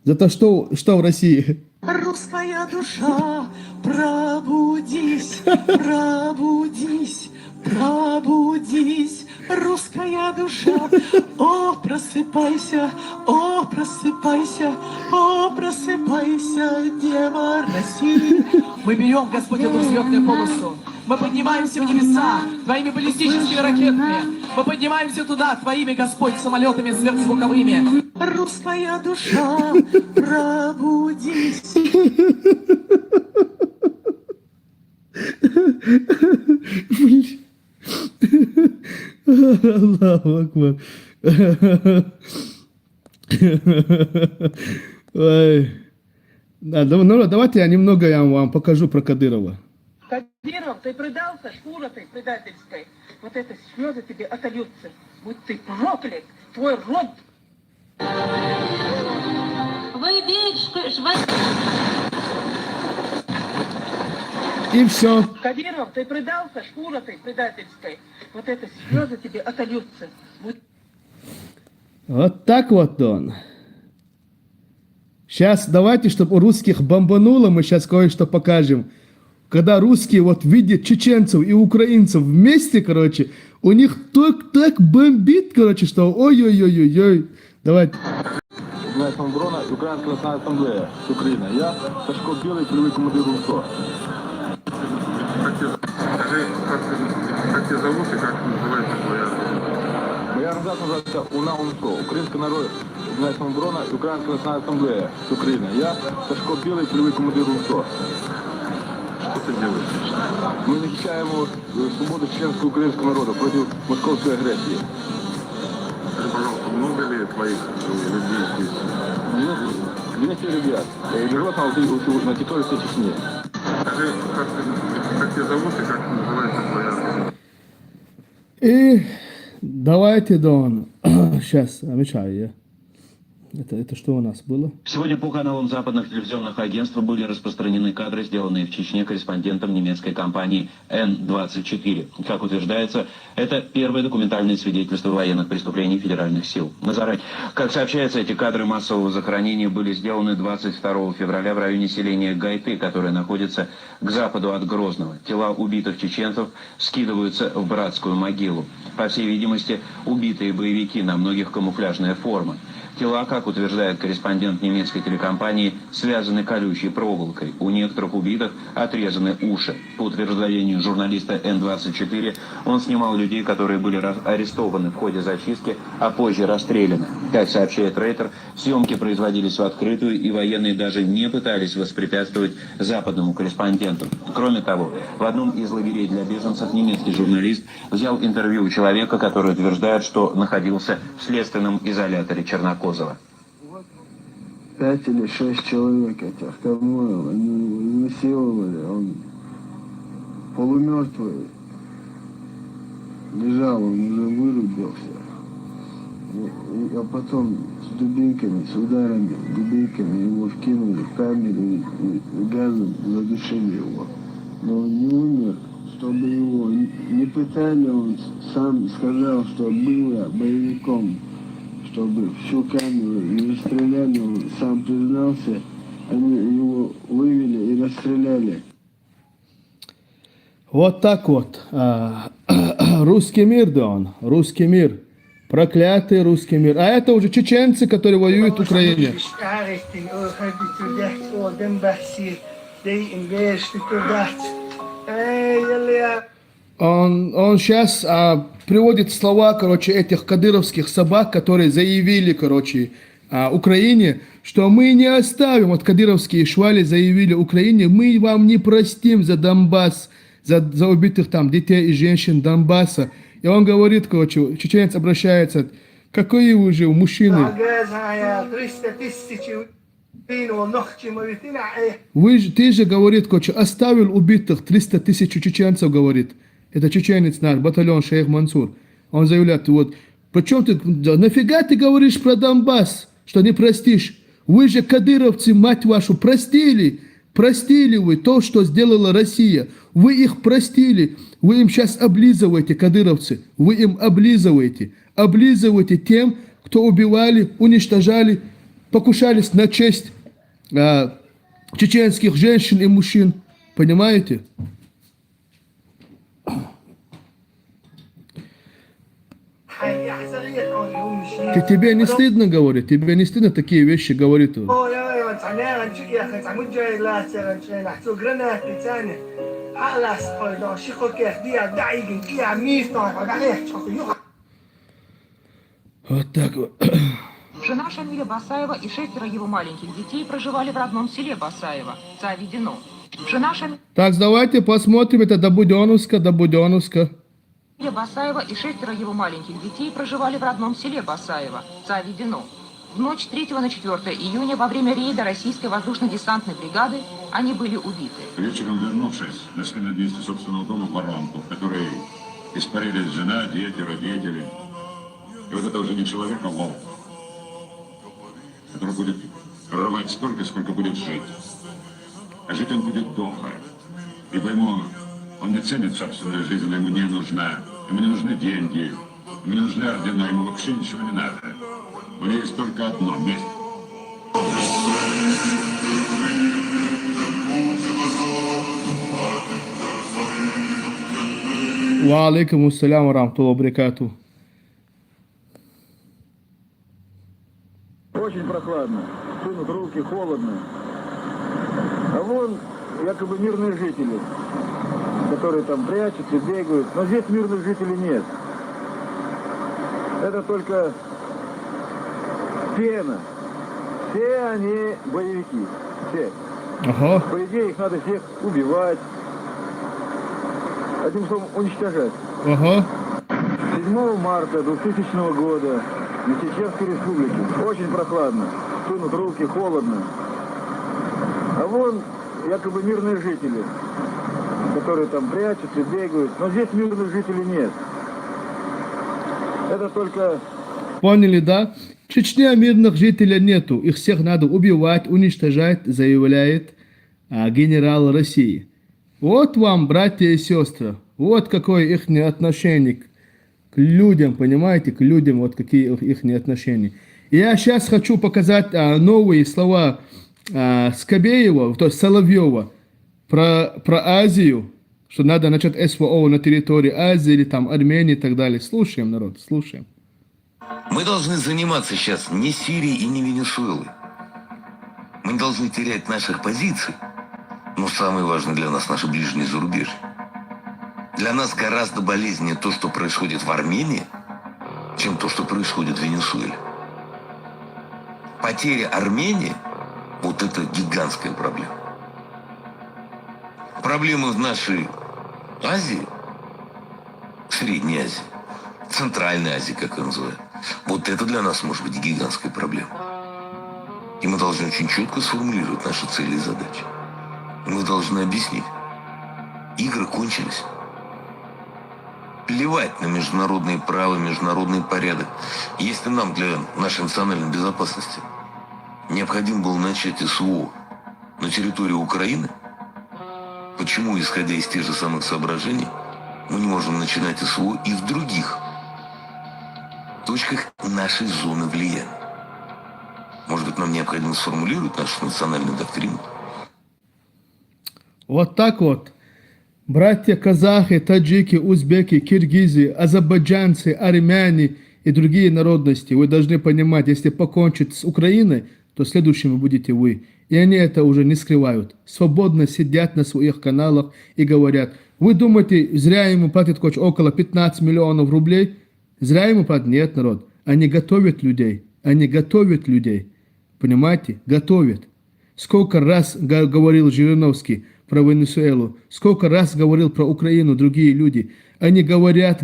За то, что в России. Русская душа, пробудись, пробудись, пробудись, русская душа. О, просыпайся, о, просыпайся, о, просыпайся, Дева России. Мы берем, Господь, эту взлетную полосу. Мы поднимаемся в небеса Твоими баллистическими ракетами. Мы поднимаемся туда Твоими, Господь, самолетами сверхзвуковыми. Русская душа, пробудись. Аллаху Акбар. Ой. Да, ну, давайте я немного вам покажу про Кадырова. Кадыров, ты предался шкуротой предательской. Вот это слезы тебе отольются. Будь ты проклят, твой род. И все. Кадыров, ты предался шкуротой предательской. Вот это слезы тебе отольются. Вот так вот он. Сейчас давайте, чтобы у русских бомбануло, мы сейчас кое-что покажем. Когда русские вот видят чеченцев и украинцев вместе, короче, у них так бомбит, короче, что ой-ой-ой-ой-ой. Давайте. Брона, Украинская национальная ассамблея, Украина. Я Сашко Белый, полевой командир УНСО. Скажи, как тебя зовут и как называется твоя? Моя организация называется УНА УНСО, Украинская народная самооборона, Украинская национальная ассамблея, Украина. Я Сашко Белый, полевой командир УНСО. это делаете? Мы защищаем свободу чеченского украинского народа против московской агрессии. Скажи, пожалуйста, много ли твоих людей здесь? 200 ребят. Живет на территории всей Чечни. Скажи, как тебя зовут и как называется твоя... И давайте, Дон, сейчас, отвечаю я. Это что у нас было? Сегодня по каналам западных телевизионных агентств были распространены кадры, сделанные в Чечне корреспондентом немецкой компании N24. Как утверждается, это первое документальное свидетельство военных преступлений федеральных сил. Как сообщается, эти кадры массового захоронения были сделаны 22 февраля в районе селения Гайты, которое находится к западу от Грозного. Тела убитых чеченцев скидываются в братскую могилу. По всей видимости, убитые боевики, на многих камуфляжная форма. Тела, как утверждает корреспондент немецкой телекомпании, связаны колючей проволокой. У некоторых убитых отрезаны уши. По утверждению журналиста N24, он снимал людей, которые были арестованы в ходе зачистки, а позже расстреляны. Как сообщает Рейтер, съемки производились в открытую, и военные даже не пытались воспрепятствовать западному корреспонденту. Кроме того, в одном из лагерей для беженцев немецкий журналист взял интервью у человека, который утверждает, что находился в следственном изоляторе Чернокожего. 5 или 6 человек этих конвоев, они изнасиловали, он полумертвый лежал, он уже вырубился, а потом с дубинками, с ударами, дубинками его вкинули в камеру и газом задушили его. Но он не умер, чтобы его не пытали, он сам сказал, что был боевиком. Чтобы всю камеру не расстреляли, он сам признался, они его вывели и расстреляли. Вот так вот. Русский мир, да он. Русский мир. Проклятый русский мир. А это уже чеченцы, которые воюют в Украине. Он сейчас приводит слова, этих кадыровских собак, которые заявили, Украине, что мы не оставим, вот кадыровские швали заявили Украине, мы вам не простим за Донбасс, за убитых там детей и женщин Донбасса. И он говорит, чеченец обращается, какие вы же мужчины? Ты же, говорит, оставил убитых 300 тысяч чеченцев, говорит. Это чеченец наш, батальон Шейх Мансур. Он заявляет, причем ты, нафига ты говоришь про Донбасс, что не простишь? Вы же, кадыровцы, мать вашу, простили вы то, что сделала Россия. Вы их простили. Вы им сейчас облизываете, кадыровцы. Вы им облизываете. Облизываете тем, кто убивали, уничтожали, покушались на честь чеченских женщин и мужчин. Понимаете? Тебе не стыдно говорить? Тебе не стыдно такие вещи говорить? Вот так вот. Жена Шамиля Басаева и 6 его маленьких детей проживали в родном селе Басаева, Цавидино. Так, давайте посмотрим, это до Буденновска. Басаева и 6 его маленьких детей проживали в родном селе Басаева, Цавидино. В ночь 3 на 4 июня во время рейда российской воздушно-десантной бригады они были убиты. Вечером, вернувшись, нашли на месте собственного дома воронку, в которой испарились жена, дети, родители. И вот это уже не человек, а волк, который будет рвать столько, сколько будет жить. А жить он будет долго. Ибо он не ценит собственную жизнь, она ему не нужна. Ему не нужны деньги, ему не нужны ордена, ему вообще ничего не надо. У него есть только одно — месть. Ва алейкум ассалям ва рахматуллахи ва баракатух. Очень прохладно, сунут руки, холодно. А вон якобы мирные жители, которые там прячутся, бегают. Но здесь мирных жителей нет. Это только пена. Все они боевики. Все. Ага. По идее, их надо всех убивать, одним словом, уничтожать. Ага. 7 марта 2000 года на Чеченской Республике очень прохладно, стынут руки, холодно. А вон якобы мирные жители, которые там прячутся, бегают. Но здесь мирных жителей нет. Это только... Поняли, да? В Чечне мирных жителей нету. Их всех надо убивать, уничтожать, заявляет генерал России. Вот вам, братья и сестры, вот какое их отношение к людям, понимаете, к людям, вот какие их отношения. Я сейчас хочу показать новые слова Скобеева, то есть Соловьева, про Азию, что надо начать СВО на территории Азии или там Армении и так далее. Слушаем, народ, слушаем. Мы должны заниматься сейчас не Сирией и не Венесуэлой. Мы не должны терять наших позиций. Но самое важное для нас наше ближнее зарубежье. Для нас гораздо болезненнее то, что происходит в Армении, чем то, что происходит в Венесуэле. Потеря Армении – вот это гигантская проблема. Проблемы в нашей Азии, Средней Азии, Центральной Азии, как ее называют, вот это для нас может быть гигантская проблема. И мы должны очень четко сформулировать наши цели и задачи. Мы должны объяснить. Игры кончились. Плевать на международные права, международный порядок. Если нам для нашей национальной безопасности необходимо было начать СВО на территории Украины, почему, исходя из тех же самых соображений, мы не можем начинать СВО и в других точках нашей зоны влияния? Может быть, нам необходимо сформулировать нашу национальную доктрину? Вот так вот. Братья казахи, таджики, узбеки, киргизы, азербайджанцы, армяне и другие народности, вы должны понимать, если покончить с Украиной, то следующими будете вы. И они это уже не скрывают. Свободно сидят на своих каналах и говорят, вы думаете, зря ему платят около 15 миллионов рублей? Зря ему платят? Нет, народ. Они готовят людей. Они готовят людей. Понимаете? Готовят. Сколько раз говорил Жириновский про Венесуэлу, сколько раз говорил про Украину другие люди. Они говорят,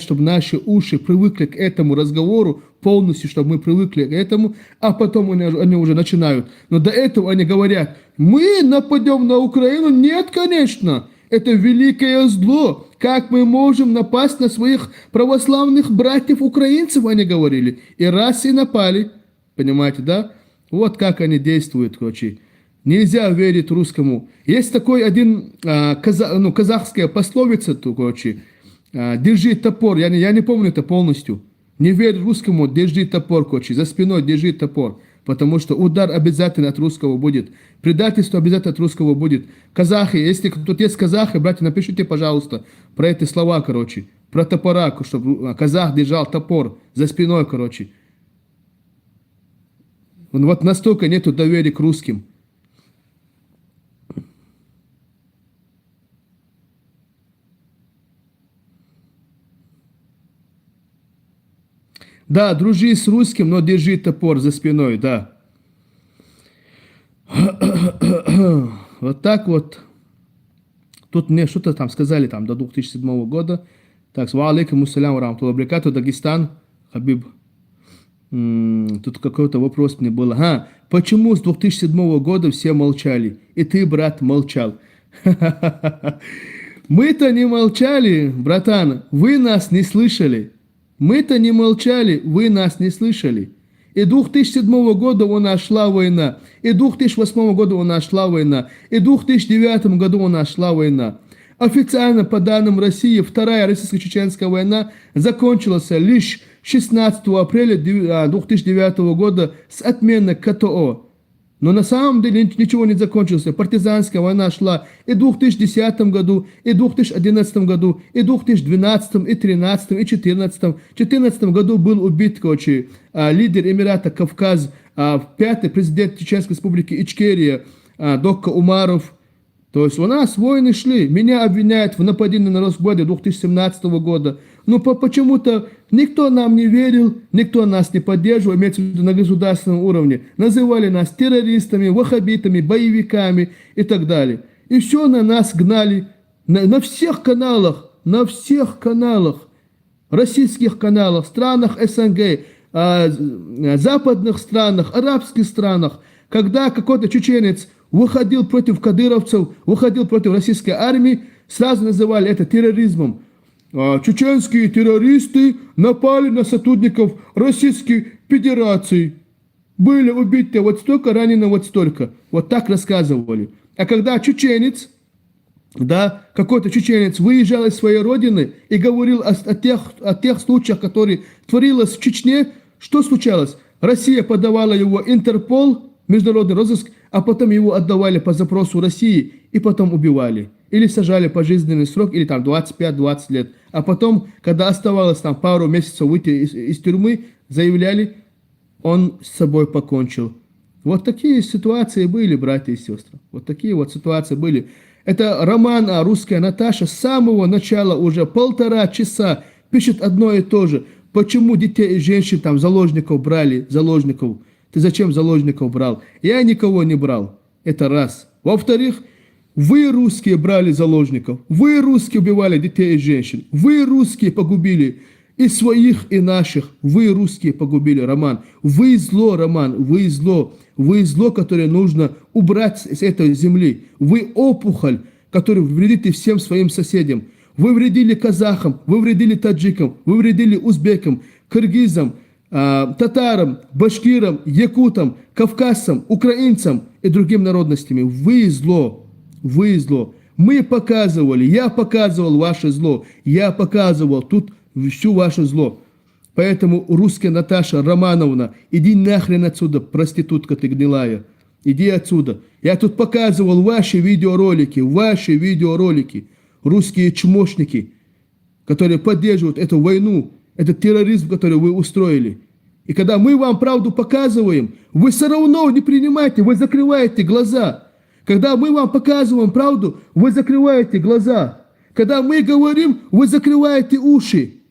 чтобы наши уши привыкли к этому разговору полностью, чтобы мы привыкли к этому, а потом они уже начинают. Но до этого они говорят, мы нападем на Украину? Нет, конечно. Это великое зло. Как мы можем напасть на своих православных братьев-украинцев, они говорили. И раз и напали. Понимаете, да? Вот как они действуют, короче. Нельзя верить русскому. Есть такой один казахская пословица, короче, держи топор. Я не помню это полностью. Не верь русскому, держи топор, короче, за спиной держи топор. Потому что удар обязательно от русского будет. Предательство обязательно от русского будет. Казахи, если тут есть казахи, братья, напишите, пожалуйста, про эти слова, короче. Про топора, чтобы казах держал топор за спиной, короче. Вот настолько нету доверия к русским. Да, дружи с русским, но держи топор за спиной, да. Вот так вот. Тут мне что-то там сказали там до 2007 года. Так, ва алейкум ассаляму рамтуллахи баракату, Дагестан, Хабиб. Тут какой-то вопрос мне был. Почему с 2007 года все молчали? И ты, брат, молчал. Мы-то не молчали, братан, вы нас не слышали. Мы-то не молчали, вы нас не слышали. И 2007 года у нас шла война, и 2008 года у нас шла война, и 2009 году у нас шла война. Официально, по данным России, Вторая российско-чеченская война закончилась лишь 16 апреля 2009 года с отменой КТО. Но на самом деле ничего не закончилось. Партизанская война шла и в 2010 году, и в 2011 году, и в 2012, и 2013, и 2014. В 2014 году был убит, короче, лидер Эмирата Кавказ, пятый президент Чеченской республики Ичкерия, Докка Умаров. То есть у нас войны шли. Меня обвиняют в нападении на Росгвардию 2017 года. Но почему-то никто нам не верил, никто нас не поддерживал, имеется в виду на государственном уровне. Называли нас террористами, ваххабитами, боевиками и так далее. И все на нас гнали. на всех каналах, российских каналах, странах СНГ, западных странах, арабских странах, когда какой-то чеченец выходил против кадыровцев, выходил против российской армии, сразу называли это терроризмом. Чеченские террористы напали на сотрудников Российской Федерации. Были убиты вот столько, ранены вот столько. Вот так рассказывали. А когда чеченец, да, какой-то чеченец выезжал из своей родины и говорил о тех случаях, которые творилось в Чечне, что случалось? Россия подавала его Интерпол, международный розыск, а потом его отдавали по запросу России и потом убивали. Или сажали пожизненный срок, или там 25-20 лет. А потом, когда оставалось там пару месяцев выйти из тюрьмы, заявляли, он с собой покончил. Вот такие ситуации были, братья и сестры. Вот такие вот ситуации были. Это роман «Русская Наташа» с самого начала уже 1,5 часа пишет одно и то же. Почему детей и женщин там заложников брали, заложников? Ты зачем заложников брал? Я никого не брал. Это раз. Во-вторых, вы, русские, брали заложников. Вы, русские, убивали детей и женщин. Вы, русские, погубили и своих, и наших. Вы, русские, погубили, Роман. Вы зло, Роман, вы зло. Вы зло, которое нужно убрать с этой земли. Вы опухоль, которую вредите всем своим соседям. Вы вредили казахам, вы вредили таджикам, вы вредили узбекам, кыргызам, татарам, башкирам, якутам, кавказцам, украинцам и другим народностям. Вы зло, вы зло. Мы показывали, я показывал ваше зло, я показывал тут всю ваше зло. Поэтому, русская Наташа Романовна, иди нахрен отсюда, проститутка ты гнилая. Иди отсюда. Я тут показывал ваши видеоролики, русские чмошники, которые поддерживают эту войну, этот терроризм, который вы устроили. И когда мы вам правду показываем, вы все равно не принимаете, вы закрываете глаза. Когда мы вам показываем правду, вы закрываете глаза. Когда мы говорим, вы закрываете уши.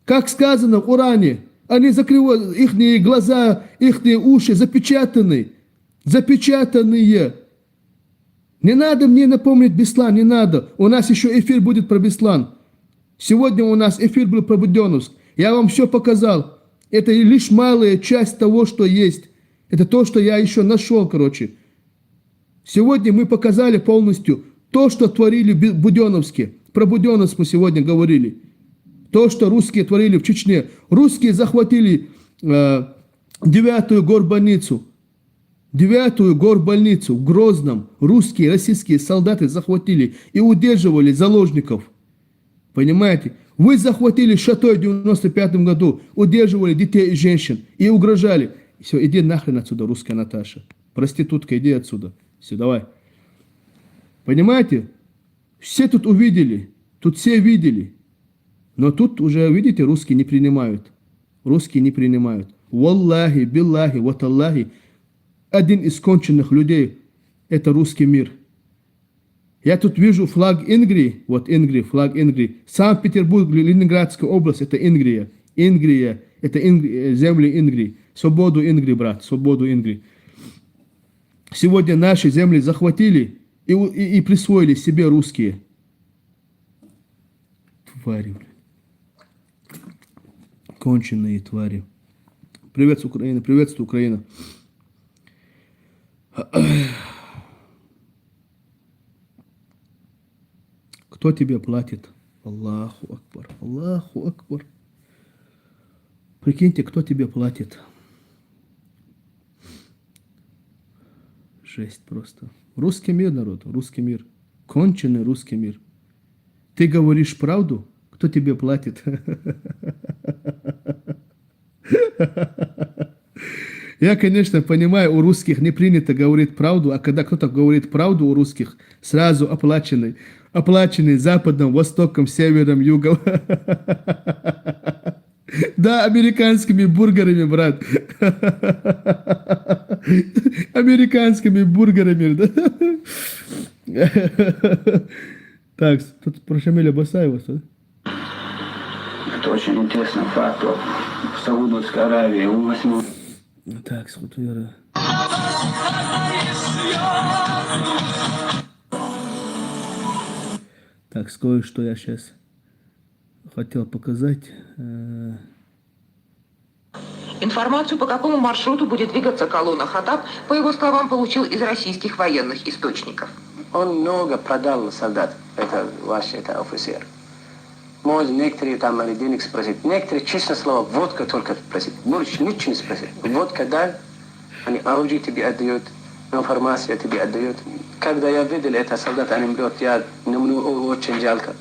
Как сказано в Коране, они закрывают, их глаза, их уши запечатаны. Запечатанные. Не надо мне напомнить Беслан, не надо. У нас еще эфир будет про Беслан. Сегодня у нас эфир был про Буденновск. Я вам все показал. Это лишь малая часть того, что есть. Это то, что я еще нашел, короче. Сегодня мы показали полностью то, что творили в Буденновске. Про Буденновск мы сегодня говорили. То, что русские творили в Чечне. Русские захватили 9-ю горбольницу. 9-ю горбольницу в Грозном. Русские, российские солдаты захватили и удерживали заложников. Понимаете? Вы захватили шато в 95 году, удерживали детей и женщин и угрожали. Все, иди нахрен отсюда, русская Наташа. Проститутка, иди отсюда. Все, давай. Понимаете? Все тут увидели. Тут все видели. Но тут уже, видите, русские не принимают. Русские не принимают. Валлахи, биллахи, ваталлахи. Один из конченных людей – это русский мир. Я тут вижу флаг Ингрии. Вот Ингрия, флаг Ингрии. Санкт-Петербург, Ленинградская область – это Ингрия. Ингрия – это земли Ингрии. Свободу Ингрии, брат, свободу Ингрии. Сегодня наши земли захватили и присвоили себе русские. Твари, блин. Конченые твари. Приветствую, Украина, приветствую, Украина. Кто тебе платит? Аллаху Акбар, Аллаху Акбар. Прикиньте, кто тебе платит. Жесть просто. Русский мир, народ, русский мир. Конченый русский мир. Ты говоришь правду? Кто тебе платит? Я, конечно, понимаю, у русских не принято говорить правду, а когда кто-то говорит правду у русских, сразу оплаченный Западом, Востоком, Севером, Югом. Да, американскими бургерами, брат. Американскими бургерами. Так, тут про Шамиля Басаева. Это очень интересный факт. В Саудовской Аравии у 8... Так, смотрю. Так, кое-что я сейчас хотел показать. Информацию, по какому маршруту будет двигаться колонна Хаттаб, по его словам, получил из российских военных источников. Он много продал солдат, это ваш офицер. Может, некоторые там они денег спросят, некоторые, честное слово, водка только просят, больше ничего не спросят. Водка дай, они оружие тебе отдают, информацию тебе отдают. Когда я видел это солдат, они мрет, я мне очень жалко.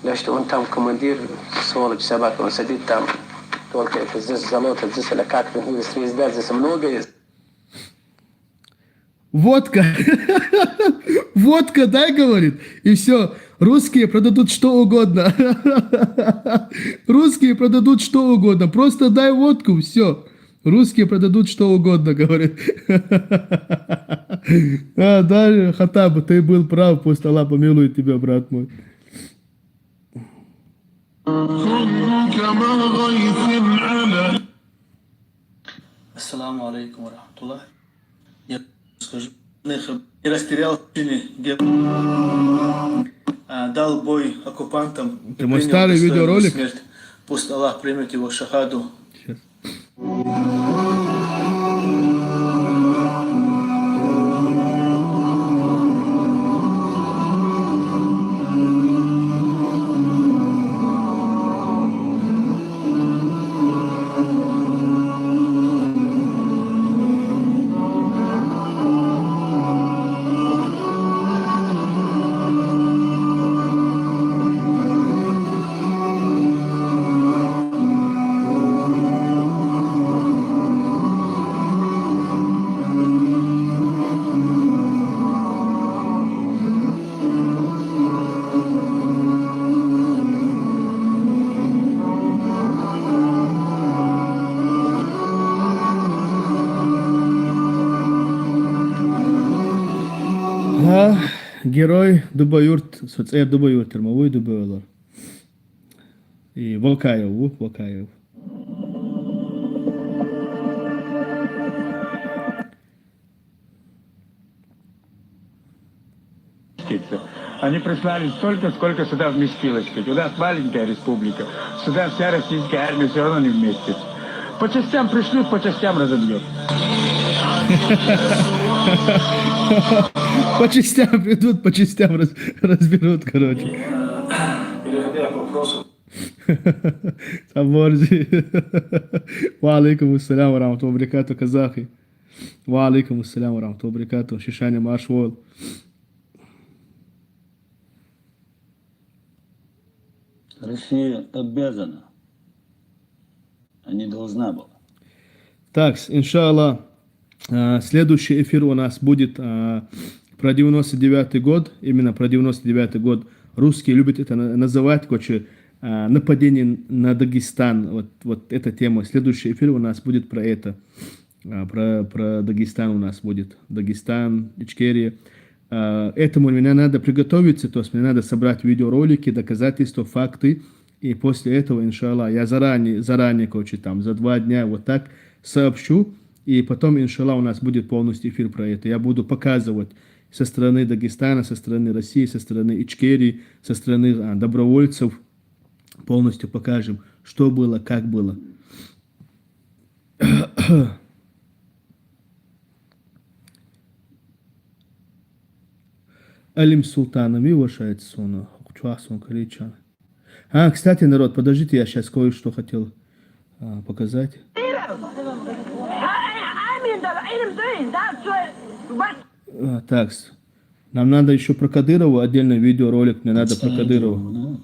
Потому что он там командир, сволочь, собака, он сидит там, только это здесь золото, здесь или как-то, звезда, здесь много есть. Водка. Водка, дай, говорит. И все. Русские продадут что угодно. Русские продадут что угодно. Просто дай водку, все. Русские продадут что угодно, говорит. Да, Хаттаб, ты был прав. Пусть Аллах помилует тебя, брат мой. Ассаламу алейкум ва рахматуллах. Я скажу, я растерял где дал бой оккупантам. Это мой старый видеоролик. Смерть. Пусть Аллах примет его шахаду. Сейчас. Герой Дубаюрт, соцсет Дубаюрт, термовой Дубаюлар. И Волкаев. Они прислали столько, сколько сюда вместилось. У нас маленькая республика. Сюда вся российская армия все равно не вместится. По частям пришлют, по частям разобьет. По частям придут, по частям разберут, короче. Переходя к вопросу. Таборджи. Ва алейкум ассалям ва рахматуллахи ва баракату, казахи. Ва алейкум ассалям ва рахматуллахи ва баракату, Шишаня Машвол. Россия обязана, а не должна была. Так, иншаллах, следующий эфир у нас будет про 99-й год, именно про 99-й год. Русские любят это называть, короче, нападение на Дагестан. Вот эта тема. Следующий эфир у нас будет про это. Про Дагестан у нас будет. Дагестан, Ичкерия. Этому мне надо приготовиться, то есть мне надо собрать видеоролики, доказательства, факты. И после этого, иншаллах, я заранее, короче, там, за 2 дня вот так сообщу. И потом, иншаллах, у нас будет полностью эфир про это. Я буду показывать со стороны Дагестана, со стороны России, со стороны Ичкерии, со стороны добровольцев. Полностью покажем, что было, как было. Алим Султанами уважает сону. Кстати, народ, подождите, я сейчас кое-что хотел показать. Так, нам надо еще про Кадырова, отдельный видеоролик, мне надо про Кадырова.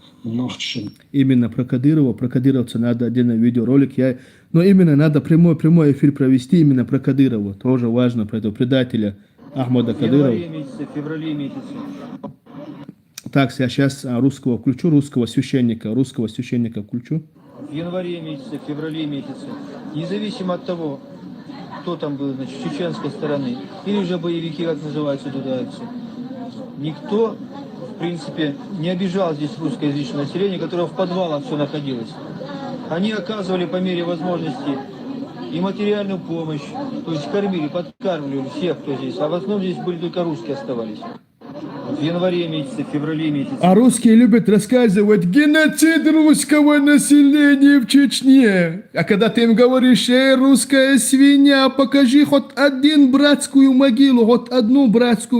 Именно про Кадырова, про кадыровца надо отдельный видеоролик. Но именно надо прямой эфир провести именно про Кадырова. Тоже важно, про этого предателя Ахмада Кадырова. В феврале месяце. Так, я сейчас русского включу, русского священника включу. В январе месяце, в феврале месяце. Независимо от того, кто там был, значит, с чеченской стороны, или же боевики, как называются, дудайцы. Никто, в принципе, не обижал здесь русскоязычное население, которое в подвалах все находилось. Они оказывали по мере возможности и материальную помощь, то есть кормили, подкармливали всех, кто здесь. А в основном здесь были только русские оставались. в январе месяце, в феврале месяце. А русские любят рассказывать геноцид русского населения в Чечне. А когда ты им говоришь: русская свинья, покажи хоть одну братскую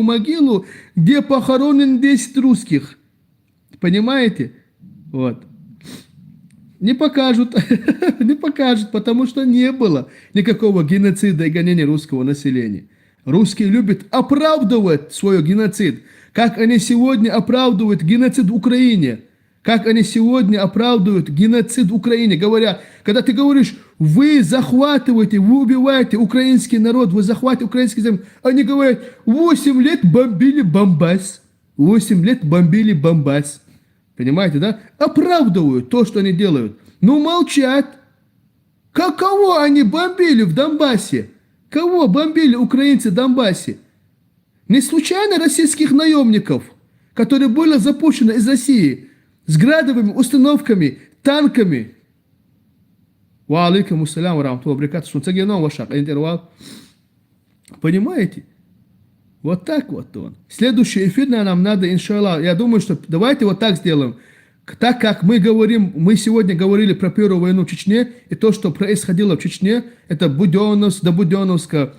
могилу, где похоронен 10 русских. Понимаете? Вот. Не покажут, не покажут, потому что не было никакого геноцида и гонения русского населения. Русские любят оправдывать свой геноцид, как они сегодня оправдывают геноцид в Украине. Как они сегодня оправдывают геноцид в Украине, говоря, когда ты говоришь: вы захватываете, вы убиваете украинский народ, вы захватываете украинский землю, они говорят: 8 лет бомбили Бомбас, 8 лет бомбили Бомбас. Понимаете, да? Оправдывают то, что они делают. Но молчат. Кого они бомбили в Донбассе? Кого бомбили украинцы в Донбассе? Не случайно российских наемников, которые были запущены из России с градовыми установками, танками. Ва алейкум ассалям ва рахматуллахи ва баракатуху. Понимаете? Вот так вот он. Следующий эфир нам надо, иншаллах. Я думаю, что давайте вот так сделаем. Так как мы сегодня говорили про первую войну в Чечне, и то, что происходило в Чечне, это до Буденновска,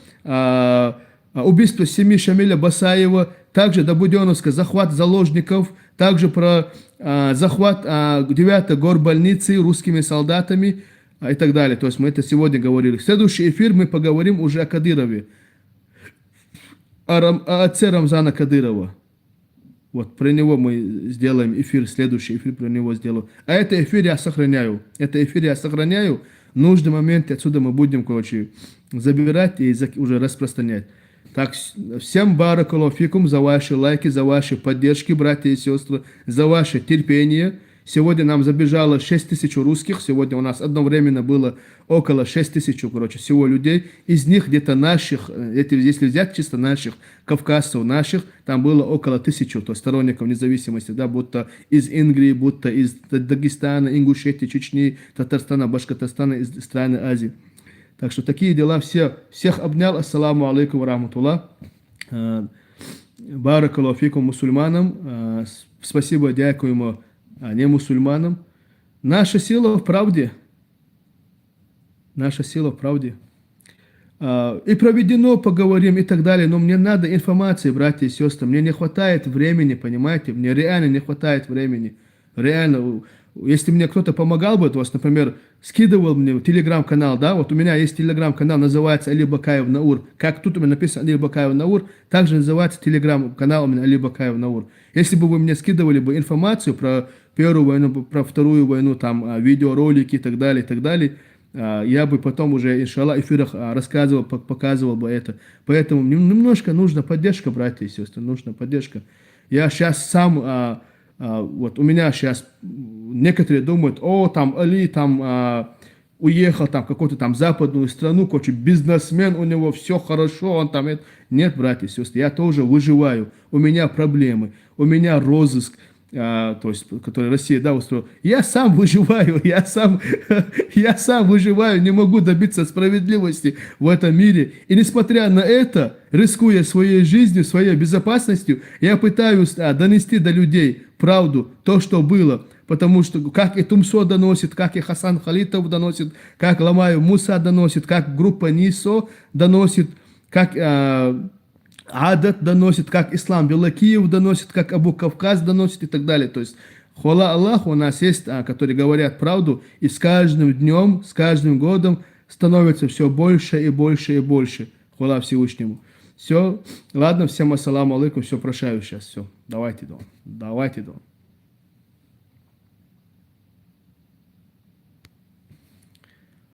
убийство семьи Шамиля Басаева, также до Буденновска захват заложников, также про захват 9-й горбольницы русскими солдатами и так далее. То есть мы это сегодня говорили. В следующий эфир мы поговорим уже о Кадырове. О отце Рамзана Кадырова. Вот про него мы сделаем эфир, следующий эфир про него сделаю. А это эфир я сохраняю. Нужный момент отсюда мы будем, забирать и уже распространять. Так, всем баракаллаху фикум за ваши лайки, за ваши поддержки, братья и сестры, за ваше терпение. Сегодня нам забежало 6 тысяч русских. Сегодня у нас одновременно было около 6 тысяч, всего людей. Из них где-то наших, если взять чисто наших, кавказцев наших, там было около 1000, то сторонников независимости, да, будто из Ингрии, будто из Дагестана, Ингушетии, Чечни, Татарстана, Башкортостана, из стран Азии. Так что такие дела. Всех обнял. Ассаламу алейкум ва рахматуллах. Баракаллаху фикум мусульманам. Спасибо, дякуємо не мусульманам. Наша сила в правде. Наша сила в правде. И проведено поговорим и так далее. Но мне надо информации, братья и сестры. Мне не хватает времени, понимаете? Мне реально не хватает времени. Реально. Если мне кто-то помогал бы, то есть, например, скидывал мне телеграм-канал, да, вот у меня есть телеграм-канал, называется Али Бакаев Наур. Как тут у меня написано Али Бакаев Наур, также называется телеграм-канал у меня Али Бакаев Наур. Если бы вы мне скидывали бы информацию про первую войну, про вторую войну, там, видеоролики и так далее, я бы потом уже, иншаллах, в эфирах рассказывал, показывал бы это. Поэтому немножко нужна поддержка, братья и сестры, нужна поддержка. Я сейчас сам... вот у меня сейчас некоторые думают: там Али там уехал там в какую-то там западную страну, бизнесмен, у него все хорошо, он там... Нет, братья и сестры, я тоже выживаю, у меня проблемы, у меня розыск, то есть, который Россия, да, устроила. Я сам выживаю, я сам выживаю, не могу добиться справедливости в этом мире. И несмотря на это, рискуя своей жизнью, своей безопасностью, я пытаюсь донести до людей правду, то, что было. Потому что как и Тумсо доносит, как и Хасан Халитов доносит, как Ламаев Муса доносит, как группа НИСО доносит, как Адат доносит, как Ислам Белакиев доносит, как Абу Кавказ доносит и так далее. То есть, хвала Аллаху, у нас есть, которые говорят правду, и с каждым днем, с каждым годом становится все больше и больше и больше. Хвала Всевышнему. Все, ладно, всем ассаламу алейкум, все, прощаю сейчас, все. Давайте, Дон.